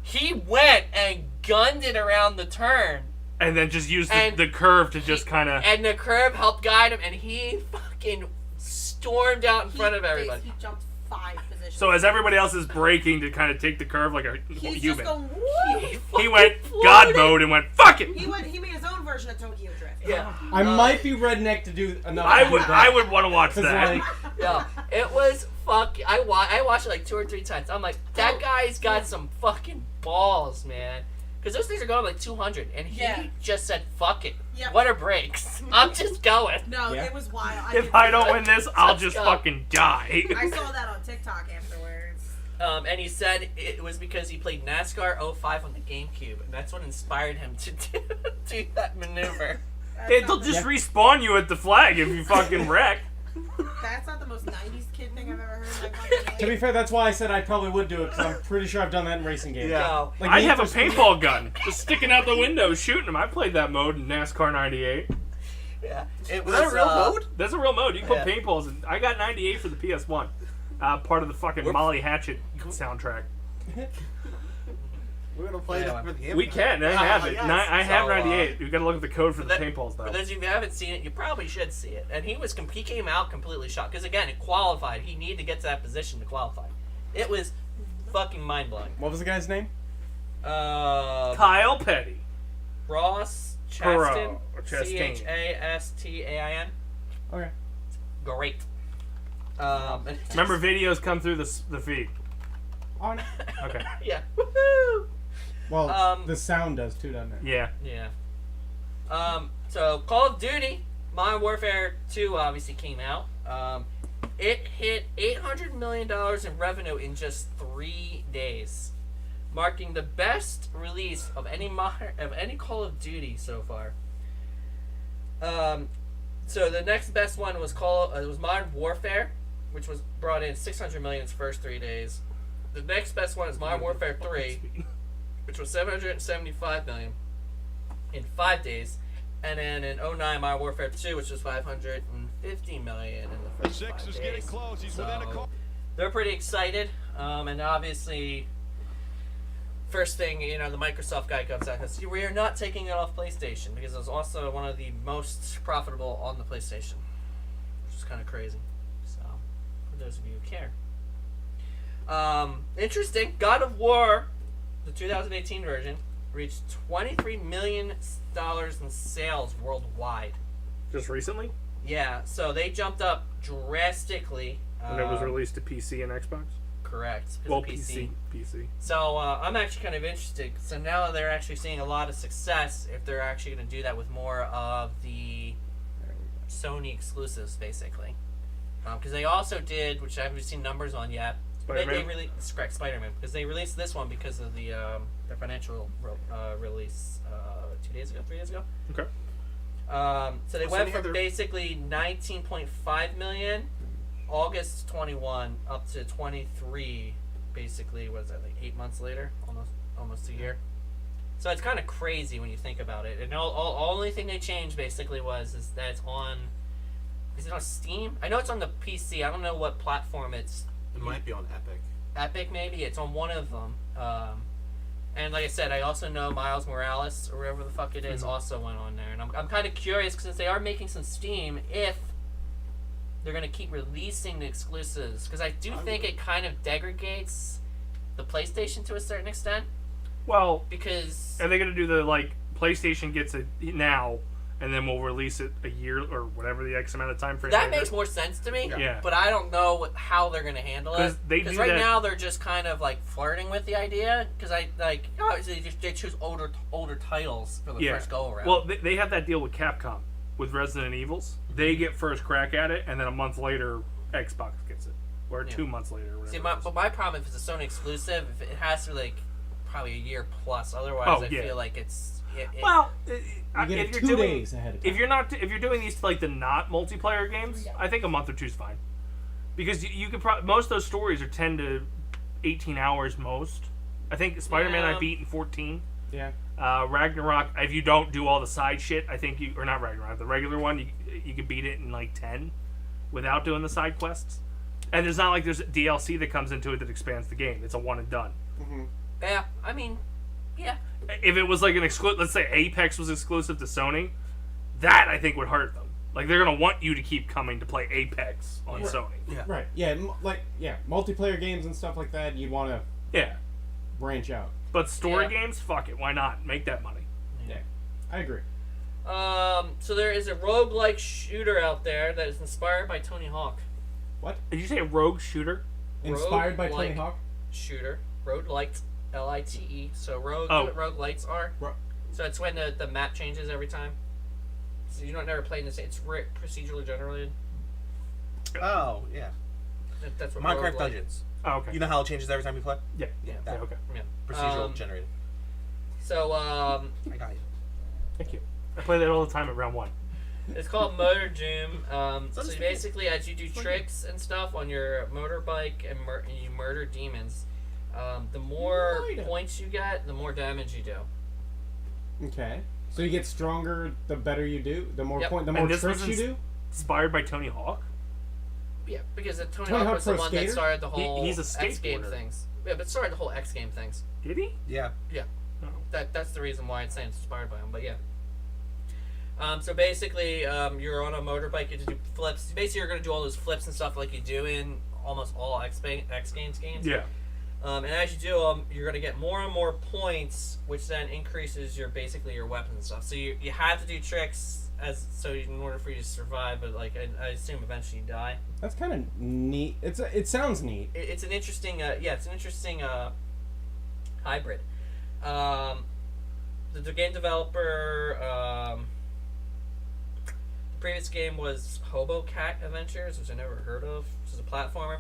He went and gunned it around the turn, And then just used And the curve to just kind of... and the curve helped guide him, and he fucking stormed out in front of everybody. He jumped 5 positions. So as everybody else is braking to kind of take the curve like a He's human, just going, woo! he went God mode and went, fuck it! He made his own version of Tokyo Drift. Yeah, I might be redneck to do enough. I to would do that. want to watch 'Cause, that. like, yeah. It was fucking. I watched it like 2 or 3 times. I'm like, that guy's got some fucking balls, man. Because those things are going like 200, and he Yeah. just said, "Fuck it. Yep. What are brakes? I'm just going." No, Yeah. it was wild. If I don't win this, I'll Let's just go. fucking die. I saw that on TikTok afterwards. And he said it was because he played NASCAR 05 on the GameCube, and that's what inspired him to do that maneuver. They'll just respawn you at the flag if you fucking wreck. That's not the most 90s kid thing I've ever heard in my fucking life. to be fair, that's why I said I probably would do it because I'm pretty sure I've done that in racing games. Yeah. No. Like I Need have a for Speed- paintball gun just sticking out the window shooting them. I played that mode in NASCAR 98. Yeah. It Was that a real mode? That's a real mode. You can put Yeah. paintballs in. I got 98 for the PS1. Part of the fucking Molly Hatchet soundtrack. We're gonna play Yeah. that for the game. We can. I have it. yes. I have So, 98. You gotta look at the code for the that- paintballs For though. those of you who haven't seen it, you probably should see it. And he came out completely shocked because again, it qualified. He needed to get to that position to qualify. It was fucking mind blowing. What was the guy's name? Kyle Petty. Ross Chastain. Chastain. Chastain. Okay. Great. Remember, videos come through the feed. On. Okay. Yeah. Woohoo! Well, the sound does too, doesn't it? Yeah. Yeah. So Call of Duty Modern Warfare 2 obviously came out. It hit $800 million in revenue in just 3 days, marking the best release of any Call of Duty so far. So the next best one was Modern Warfare, which was brought in $600 million in its first 3 days. The next best one is Modern Warfare 3, which was $775 million in 5 days. And then in 2009, Modern Warfare 2, which was $550 million in the first 5 days. Getting close. He's within a call. They're pretty excited, and obviously, first thing, the Microsoft guy comes out and says, we are not taking it off PlayStation, because it was also one of the most profitable on the PlayStation, which is kind of crazy. So, for those of you who care. Interesting, God of War, the 2018 version, reached $23 million in sales worldwide. Just recently? Yeah, so they jumped up drastically. When it was released to PC and Xbox? Correct. Well, PC. So I'm actually kind of interested. So now they're actually seeing a lot of success if they're actually going to do that with more of the Sony exclusives, basically. Because they also did, which I haven't seen numbers on yet. Spider-Man? It's correct, Spider-Man. Because they released this one because of the their financial release 3 days ago. Okay. So they went from basically 19.5 million August 21 up to 23, basically. Was that like 8 months later, almost a year? So it's kind of crazy when you think about it. And only thing they changed basically is that it's on. Is it on Steam? I know it's on the PC. I don't know what platform it's. It might be on Epic. Epic, maybe. It's on one of them. And like I said, I also know Miles Morales, or whatever the fuck it is, also went on there. And I'm kind of curious, because since they are making some Steam, if they're going to keep releasing the exclusives. Because I do think it kind of degrades the PlayStation to a certain extent. Well, because... are they going to do the, PlayStation gets it now, and then we'll release it a year, or whatever the X amount of time frame that makes more sense to me. Yeah. But I don't know how they're going to handle it. Because right now they're just kind of, flirting with the idea. Because obviously they choose older titles for the first go-around. Well, they have that deal with Capcom, with Resident Evils. They get first crack at it, and then a month later, Xbox gets it. Or 2 months later, or whatever. But my problem, if it's a Sony exclusive, if it has to, probably a year plus. Otherwise, I feel like it's... you get it 2 days ahead of time. If you're doing these the not multiplayer games, I think a month or two is fine, because you could most of those stories are 10 to 18 hours most. I think Spider-Man I beat in 14. Yeah. Ragnarok, if you don't do all the side shit, I think or not Ragnarok, the regular one, you can beat it in 10 without doing the side quests. And there's not there's DLC that comes into it that expands the game. It's a one and done. Mm-hmm. Yeah, I mean, yeah. If it was an exclusive, let's say Apex was exclusive to Sony, that I think would hurt them. They're gonna want you to keep coming to play Apex on Sony. Yeah. Right. Yeah. Multiplayer games and stuff like that. You'd want to. Branch out. But story games, fuck it. Why not make that money? Yeah, I agree. So there is a roguelike shooter out there that is inspired by Tony Hawk. What? Did you say a rogue shooter? Inspired by Tony Hawk? Shooter. Roguelite. Lite. So roguelites are. So it's when the map changes every time. So you're not never playing the same. It's procedurally generated. Oh, yeah. That's what Minecraft roguelite. Dungeons. Oh, okay. You know how it changes every time you play? Yeah. That. Okay. Yeah. Procedural generated. So I got you. Thank you. I play that all the time at round 1. it's called Motor Doom. So basically, as you do tricks and stuff on your motorbike and you murder demons, the more points you get, the more damage you do. Okay. So you get stronger the better you do? The more Yep. the more tricks you do? Inspired by Tony Hawk? Yeah, because Tony Hawk was the one that started the whole he's a X game skateboarder. things. Yeah, but started the whole X game things. Did he? Yeah. Yeah. Oh. That's the reason why it's saying it's inspired by him, but yeah. So basically, you're on a motorbike, you do flips. Basically, you're going to do all those flips and stuff like you do in almost all X Games games. Yeah. And as you do them, you're going to get more and more points, which then increases your weapons and stuff. So you have to do tricks in order for you to survive, but like I assume eventually you die. That's kind of neat. It sounds neat. It's an interesting hybrid. The game developer, the previous game was Hobo Cat Adventures, which I never heard of. Which is a platformer.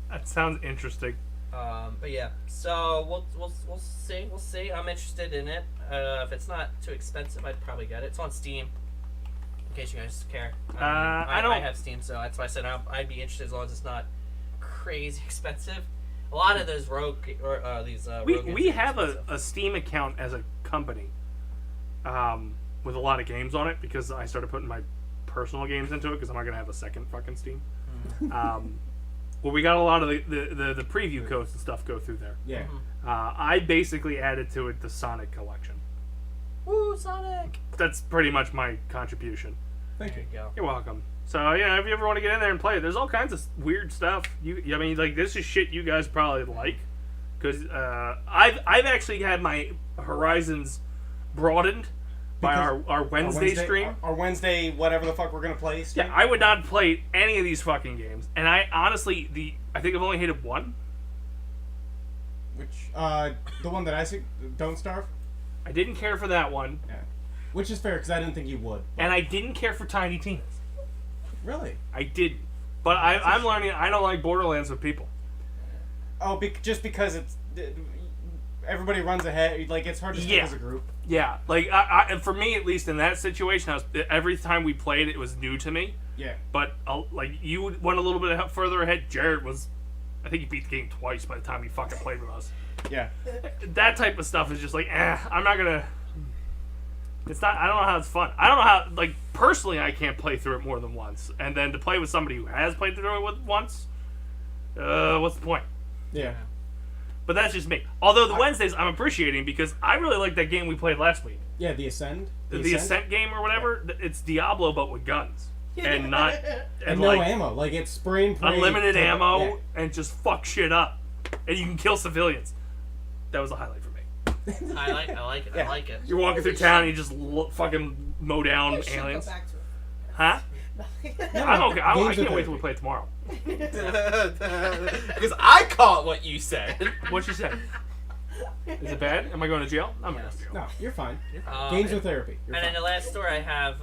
That sounds interesting. But yeah, so we'll see. I'm interested in it. If it's not too expensive, I'd probably get it. It's on Steam. In case you guys care. I have Steam, so that's why I said I'd be interested as long as it's not crazy expensive. A lot of those we have a Steam account as a company, with a lot of games on it because I started putting my personal games into it because I'm not gonna have a second fucking Steam. Well, we got a lot of the preview codes and stuff go through there. Yeah. I basically added to it the Sonic collection. Woo, Sonic! That's pretty much my contribution. Thank you. There you go. You're welcome. So yeah, if you ever want to get in there and play, there's all kinds of weird stuff. I mean, like this is shit you guys probably like, because I've actually had my horizons broadened by our Wednesday stream. Our Wednesday, whatever the fuck we're gonna play. Stream. Yeah, I would not play any of these fucking games, and I honestly I think I've only hated one. Which the one that I said, Don't Starve. I didn't care for that one. Yeah. Which is fair because I didn't think you would. But... And I didn't care for Tiny Tina's. Really? I didn't. But I'm learning I don't like Borderlands with people. Oh, just because it's everybody runs ahead. Like it's hard to stick as a group. Yeah, like for me at least in that situation, every time we played, it was new to me. Yeah. But like you went a little bit further ahead. Jared was, I think he beat the game twice by the time he fucking played with us. Yeah. That type of stuff is just like, I'm not gonna. It's not. I don't know how it's fun. I don't know how. Like personally, I can't play through it more than once, and then to play with somebody who has played through it once, what's the point? Yeah. But that's just me. Although the Wednesdays I'm appreciating because I really like that game we played last week. Yeah, the Ascend. The Ascent game or whatever. Yeah. It's Diablo but with guns and not and no ammo. Like it's spray and pray. Unlimited ammo and just fuck shit up, and you can kill civilians. That was a highlight for me. I like it. Yeah. I like it. You're walking through town and you just fucking mow down aliens. Go back to it. Huh? I'm okay. I can't wait till we play it tomorrow. Because I caught what you said. What you said? Is it bad? Am I going to jail? I'm going to jail. No, you're fine. Games are therapy. You're and fine. then the last story I have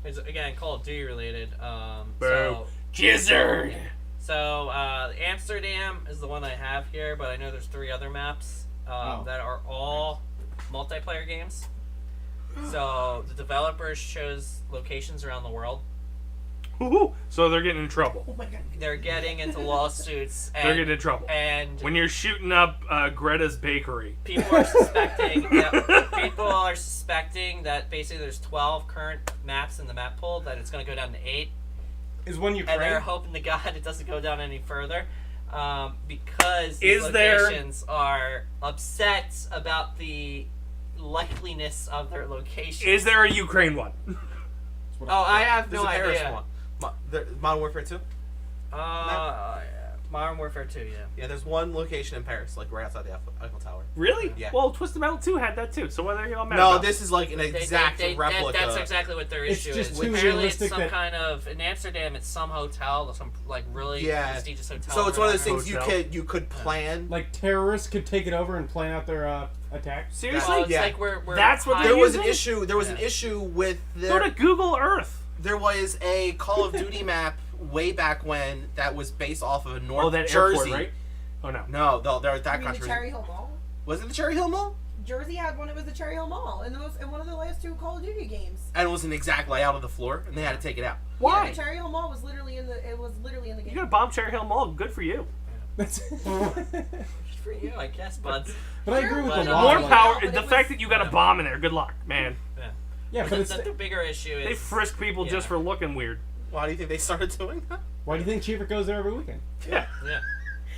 is again Call of Duty related. Boo. Gizzard. So Amsterdam is the one I have here, but I know there's 3 other maps that are all multiplayer games. So the developers chose locations around the world. Woohoo! So they're getting in trouble. Oh my god. They're getting into lawsuits. And, they're getting in trouble. And when you're shooting up Greta's bakery, people are suspecting. People are suspecting that basically there's 12 current maps in the map pool that it's going to go down to 8. Is one Ukraine? And they're hoping to God it doesn't go down any further, because these locations are upset about the likeliness of their location. Is there a Ukraine one? Oh, I have There's no a Paris idea. one. Modern Warfare 2? Modern Warfare 2, yeah. Yeah, there's one location in Paris, like right outside the Eiffel Tower. Really? Yeah. Well, Twisted Metal 2 had that too, so what are you all mad No, about? this is like an exact replica. That's exactly what their issue just is. too Apparently it's realistic some that- kind of, in Amsterdam, it's some hotel, some like really prestigious hotel. So it's one of those or things you could plan. Like terrorists could take it over and plan out their attack. Seriously? Well, it's Yeah. like we're That's what There they're was an using? issue. There was an issue with Go to Google Earth. There was a Call of Duty map way back when that was based off of North that Jersey. airport, right? Oh no. No, there was that You mean the country. Cherry Hill Mall? Was it the Cherry Hill Mall? Jersey had one. It was the Cherry Hill Mall, and in one of the last 2 Call of Duty games. And it was an exact layout of the floor, and they had to take it out. Why? Yeah, the Cherry Hill Mall was literally in the. It was literally in the game. You got a bomb Cherry Hill Mall. Good for you. That's for you, I guess, buds. But I agree with But, the More law. power. but The it fact was- that you got a bomb in there. Good luck, man. Yeah, but it's the bigger issue is They frisk people just for looking weird. Why do you think they started doing that? why do you think Cheever goes there every weekend? Yeah. Yeah.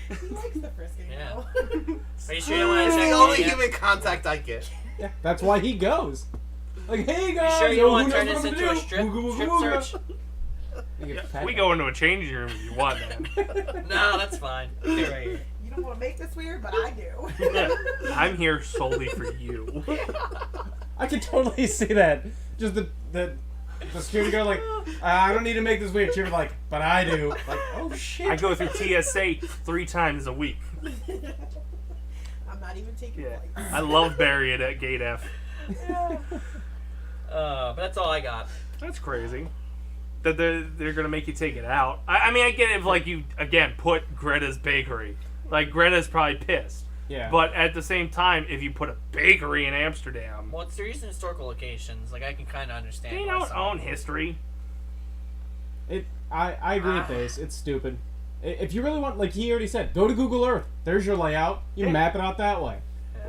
He likes the frisking. Yeah. though. Are you sure you want It's to the check only me? human contact I get. Yeah, that's why he goes. Like, hey guys, Sure you yo, want who to turn knows this what I'm into a gonna strip, do? Wooga, wooga, strip wooga. search? You get fat We guy. go into a changing room if you want, man. No, that's fine. Stay right here. You don't want to make this weird, but I do. I'm here solely for you. I can totally see that. Just the security guard like, I don't need to make this weird. She was like, but I do. Like, oh shit. I go through TSA 3 times a week. I'm not even taking Yeah, flights. I love Barry at Gate F. But that's all I got. That's crazy. That they're gonna make you take it out. I mean, I get it if like you again put Greta's bakery. Like Greta's probably pissed. Yeah. But at the same time, if you put a bakery in Amsterdam, Well, they're using historical locations. Like I can kind of understand. they why don't some own people- history. I agree with this. It's stupid. If you really want, like he already said, go to Google Earth. There's your layout. You Yeah. map it out that way.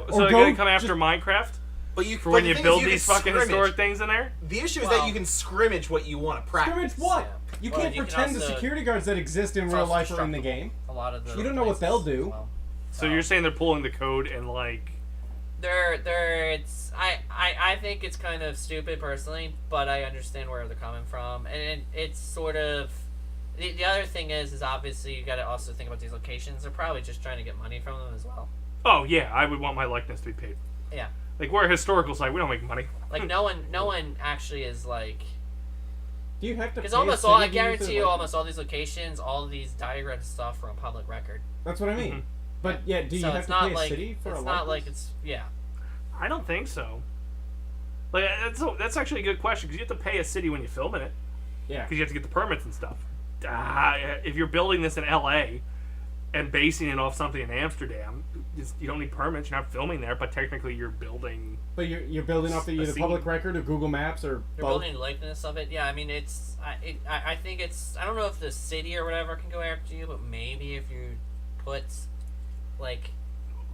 So Or they're go gonna come after just- Minecraft But you for but when the you thing build is, these can fucking scrimmage. historic things in there. The issue is Well- that you can scrimmage what you want to practice. Scrimmage what? Yeah. You Well, can't you can pretend the also- security guards that exist in It's real also life are in the destructible. game. A lot of the You don't know what they'll places do. as well. So you're saying they're pulling the code and like It's I think it's kind of stupid personally, but I understand where they're coming from, and it's sort of the other thing is obviously you got to also think about these locations. They're probably just trying to get money from them as well. oh yeah, I would want my likeness to be paid. Yeah, Like we're a historical site, we don't make money. like no one actually is like Do you have to? because pay a almost all I city to use it? guarantee you Like- almost all these locations, all these diagrams stuff are on public record. That's what I mean. Mhm. But yeah, do you so have it's to not pay a like city for it's a not like likeness? it's yeah. I don't think so. Like that's actually a good question because you have to pay a city when you film it Yeah. because you have to get the permits and stuff. If you're building this in LA and basing it off something in Amsterdam, you don't need permits. You're not filming there, but technically you're building. But you're building off of A either scene. public record or Google Maps or They're both. building the likeness of it. Yeah, I mean, I think it's. I don't know if the city or whatever can go after you, but maybe if you put, like,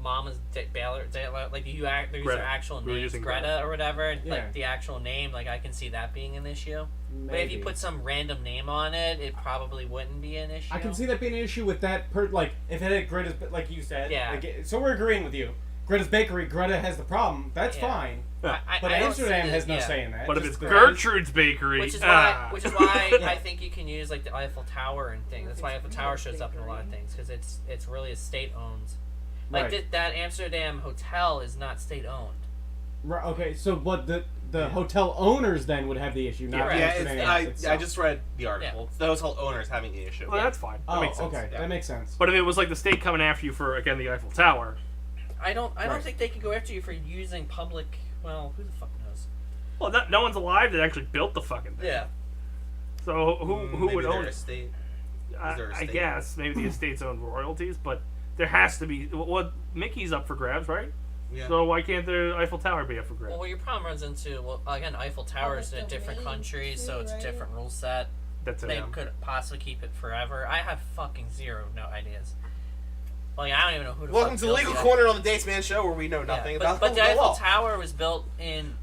Mama's Baylor, like you act, there's Greta. their actual We were names, using Greta, Greta. or whatever, Yeah. like the actual name, like I can see that being an issue. But if you Maybe. put some random name on it, it probably wouldn't be an issue. I can see that being an issue with that. Like if it had Greta's, like you said. Yeah. Like, so we're agreeing with you. Greta's Bakery, Greta has the problem. That's Yeah. fine. Yeah. But I don't see Amsterdam the- has no yeah. say in that. But if Just it's the- Gertrude's Bakery, Which is why Yeah. I think you can use like the Eiffel Tower and things. That's why Eiffel Tower shows up in a lot of things because it's really a state owned. Like Right. that Amsterdam hotel is not state owned. Right, okay, so what the hotel owners then would have the issue, not Right. Yeah, Amsterdam I itself. just read the article. It's the hotel owners having the issue. well, that's fine. That Oh, makes sense. okay, Yeah. that makes sense. But if it was like the state coming after you for again the Eiffel Tower, I don't Right. think they can go after you for using public. Well, who the fuck knows? well, no one's alive that actually built the fucking thing. Yeah. So who Maybe would their own it? estate. I, there a I state? guess maybe the estate's own royalties, but there has to be. What Mickey's up for grabs, right? Yeah. So why can't the Eiffel Tower be up for grabs? Well, your problem runs into again Eiffel Tower is in a Public different domain, country, so too, it's a right? different rule set. That's They it. could possibly keep it forever. I have fucking no ideas. Like I don't even know who. Welcome fuck to the built Legal the- Corner on the Dace Man Show, where we know Yeah, nothing but, about but the the Eiffel law. Tower was built in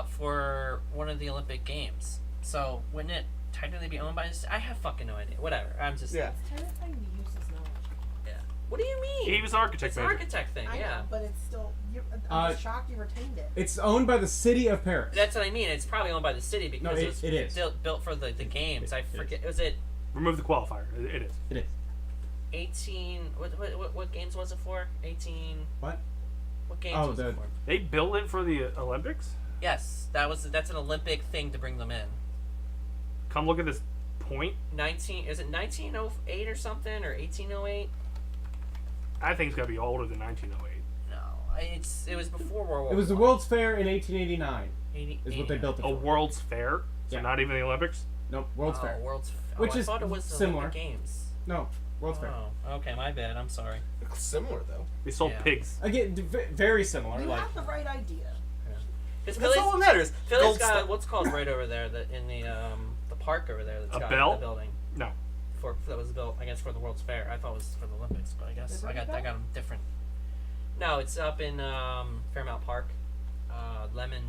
for one of the Olympic Games, so wouldn't it technically be owned by? I have fucking no idea. Whatever. I'm just. Yeah. It's terrifying to use this knowledge. Yeah. What do you mean? He was an architect It's an major. architect thing. I Yeah. know, but it's still. I'm just shocked you retained it. It's owned by the city of Paris. That's what I mean. It's probably owned by the city because No, it was it is. built for the games. I It forget. Was it Remove the qualifier. It is. It is. 18? What games was it for? 18. What? What games Oh, was the it for? They built it for the Olympics. Yes, that's an Olympic thing to bring them in. Come look at this point. 19 is it 1908 or something or 1808? I think it's got to be older than 1908. No, it was before World War. It was the I. World's Fair in 1889. 80, Is what they built it A for. World's Fair. So Yeah. not even the Olympics. Nope, World's Fair. World's Which I is thought it was the similar. Olympic Games. No, World's Fair. Oh, okay, my bad. I'm sorry. It's similar though. They sold Yeah. pigs. Again, very similar. You like have the right idea. Because That's all that matters. Philly's Gold got star- what's called right over there in the park over there. That's A got bell? the building. No. That was built, I guess, for the World's Fair. I thought it was for the Olympics, but I guess I got them different. No, it's up in Fairmount Park, Lemon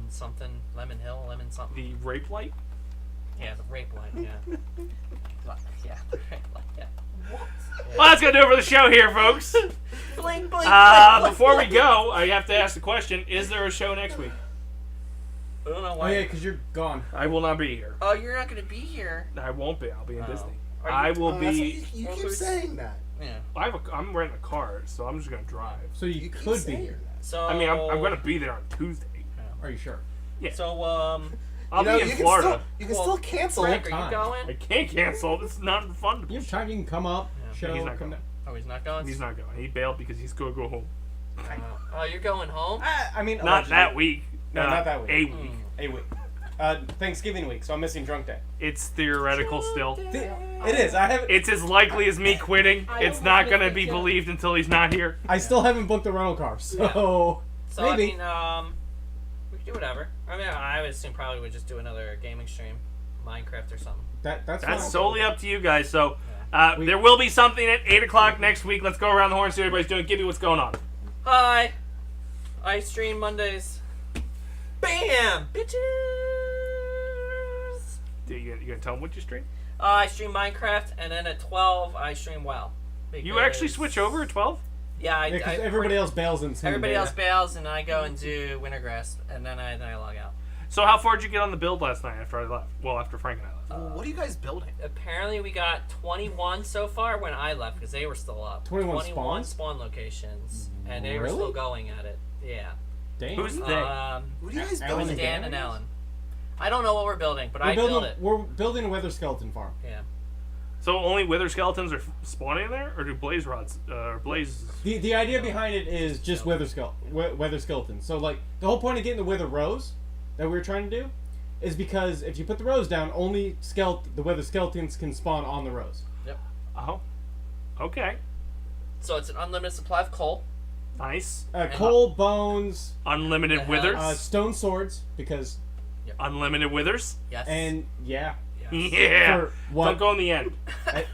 Hill, Lemon something. The rape light. Yeah, the rape line. Yeah. Yeah, the rape line. Yeah. What? Well, that's gonna do it for the show here, folks. Blink, blink, Before we go, I have to ask the question: is there a show next week? I don't know oh why. yeah, because you're gone. I will not be here. Oh, you're not gonna be here. I won't be. I'll be in Oh. Disney. Are you- I will Oh, that's what be. you Well, keep who's- saying that. Yeah. I'm renting a car, so I'm just gonna drive. So you You keep could be saying here. that. So I mean, I'm gonna be there on Tuesday. Are you sure? Yeah. So, I'll be in you Florida. You can still cancel. Frank, are you time. I going? can't cancel. This is not fun. You have time. You can come up, Yeah. show, He's not come going. down. Oh, he's not going? He's not going. He bailed because he's going to go home. Oh, you're going home? I mean, Not allegedly. that week. No, not that week. A week. A week. Thanksgiving week, so I'm missing drunk day. It's theoretical still. It is. I have. It's as likely as me quitting. I It's don't not have going to to be think, believed until he's not here. I still haven't booked the rental car, so So, maybe. I mean, we could do whatever. I mean, I would assume probably we'd just do another gaming stream. Minecraft or something. That's That's fine. solely up to you guys. So We- there will be something at 8 o'clock next week. Let's go around the horn and see what everybody's doing. Give me what's going on. Hi! I stream Mondays. Bam! Bitches! You gonna tell them what you stream? I stream Minecraft, and then at 12, I stream WoW. You actually Because- switch over at 12? Yeah, Yeah, 'cause everybody else bails in. Everybody else bails, and I go and do Wintergrass, and then I log out. So how far did you get on the build last night after I left? Well, after Frank and I left. What are you guys building? Apparently, we got 21 so far when I left, because they were still up. 21 spawns? spawn locations, and they were Really? still going at it. Yeah. Damn. Who's they? What are you guys Alan building? Dan and Alan. I don't know what we're building, but We're I built building. it. We're building a wither skeleton farm. Yeah. So only wither skeletons are spawning there, or do blaze rods or blaze? The idea behind it is just wither skeletons. So like the whole point of getting the wither rows that we were trying to do is because if you put the rows down, only the wither skeletons can spawn on the rows. Oh, okay, So it's an unlimited supply of coal. nice. Coal, bones, Unlimited The hell? withers. stone swords because Unlimited withers. Yes. and yeah. Yes. Yeah. For what? Don't go in the end.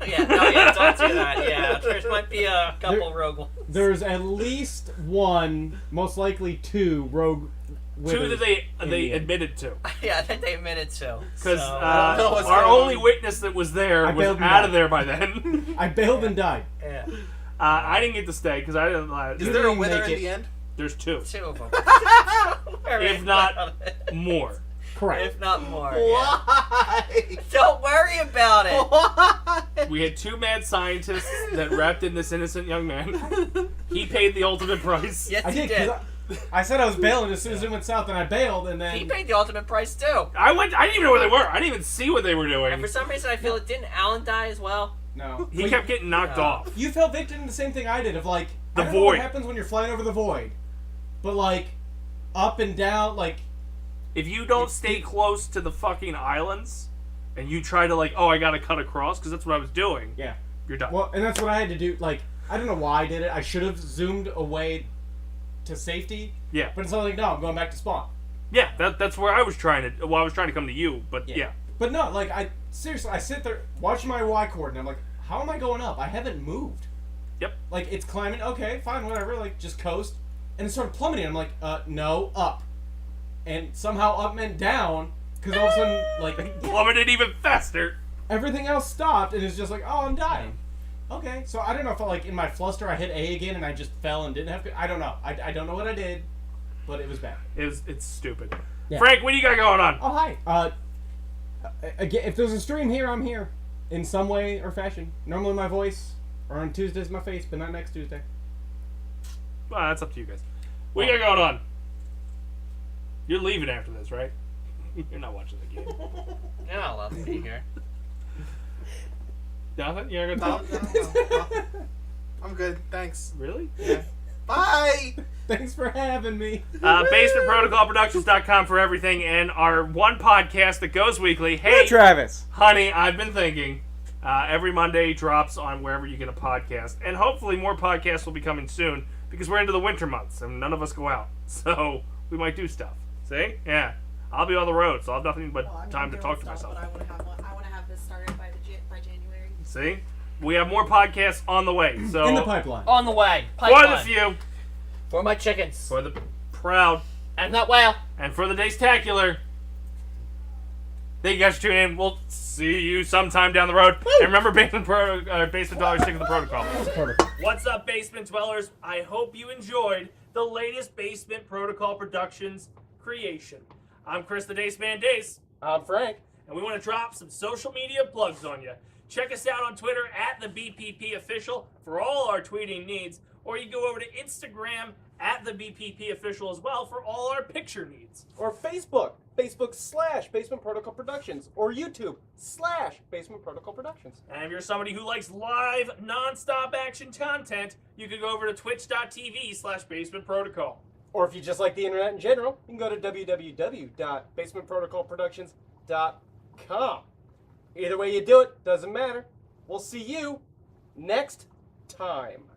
Yeah, no, yeah, don't do that. Yeah, there might be a couple rogue ones. There's at least one, most likely two rogue withers. Two that they in the end. admitted to. Yeah, I think they admitted to. Because So, don't know what's our going only on. witness that was there I was bailed and out of died. there by then. I bailed and died. yeah, I didn't get to stay because I didn't. Is You there a didn't wither make in it. the end? There's two, two of them. if not more. Correct. If not more. Yeah. Why? Don't worry about it. Why? We had two mad scientists that wrapped in this innocent young man. He paid the ultimate price. Yes, I he did. did. 'Cause I said I was bailing as soon as it went south, and I bailed, and then He paid the ultimate price too. I didn't even know where they were. I didn't even see what they were And doing. for some reason, I feel it didn't Alan die as well. no. He But kept getting knocked off. You fell victim to the same thing I did of like The I don't know what void. happens when you're flying over the void, but like up and down, like If you don't stay close to the fucking islands, and you try to I gotta cut across, because that's what I was doing. yeah. You're done. Well, and that's what I had to do. Like I don't know why I did it. I should have zoomed away to safety, Yeah. but it's not like no, I'm going back to spawn. Yeah, that's where I was trying to. Well, I was trying to come to you, but yeah. But no, like I seriously, I sit there watching my Y coordinate. I'm like, how am I going up? I haven't moved. Yep. Like it's climbing. Okay, fine, whatever. Like just coast, and it started plummeting. I'm like, no, up, and somehow up meant down because all of a sudden, like Plummeted even faster. everything else stopped, and it's just like, oh, I'm dying. Okay, so I don't know if like in my fluster I hit A again and I just fell and didn't have to. I don't know. I don't know what I did, but it was bad. It's stupid. Yeah. Frank, what do you got going on? Oh hi. Again, if there's a stream here, I'm here in some way or fashion. Normally my voice, or on Tuesdays my face, but not next Tuesday. Well, that's up to you guys. What do you got going on? You're leaving after this, right? You're not watching the game. You're not allowed to be here. Nothing? You're No, gonna no, talk? no. I'm good. Thanks. Really? Bye. Thanks for having me. BasementProtocolProductions.com for everything, and our one podcast that goes weekly. Hey, Travis. honey, I've been thinking. Every Monday drops on wherever you get a podcast, and hopefully more podcasts will be coming soon because we're into the winter months and none of us go out, so we might do stuff. See? Yeah, I'll be on the road, so I'll have nothing but Well, I'm time to doing talk to stuff, myself. But I want to have this started by January. See? We have more podcasts on the way. So In the pipeline. On the way. for the Pipeline. few, For my chickens. for the proud, And that whale. and for the Dace-tacular. Thank you guys for tuning in. We'll see you sometime down the road. And remember, Basement Dwellers, stick to the protocol. What's up, Basement Dwellers? I hope you enjoyed the latest Basement Protocol Productions creation. I'm Chris the Dace Man Dace, I'm Frank. and we want to drop some social media plugs on you. Check us out on Twitter at the BPP Official for all our tweeting needs, or you go over to Instagram at the BPP official as well for all our picture needs. Or Facebook/Basement Protocol Productions, or YouTube/Basement Protocol Productions. And if you're somebody who likes live, non-stop action content, you can go over to twitch.tv/Basement Protocol. Or if you just like the internet in general, you can go to www.basementprotocolproductions.com. Either way you do it, doesn't matter. We'll see you next time.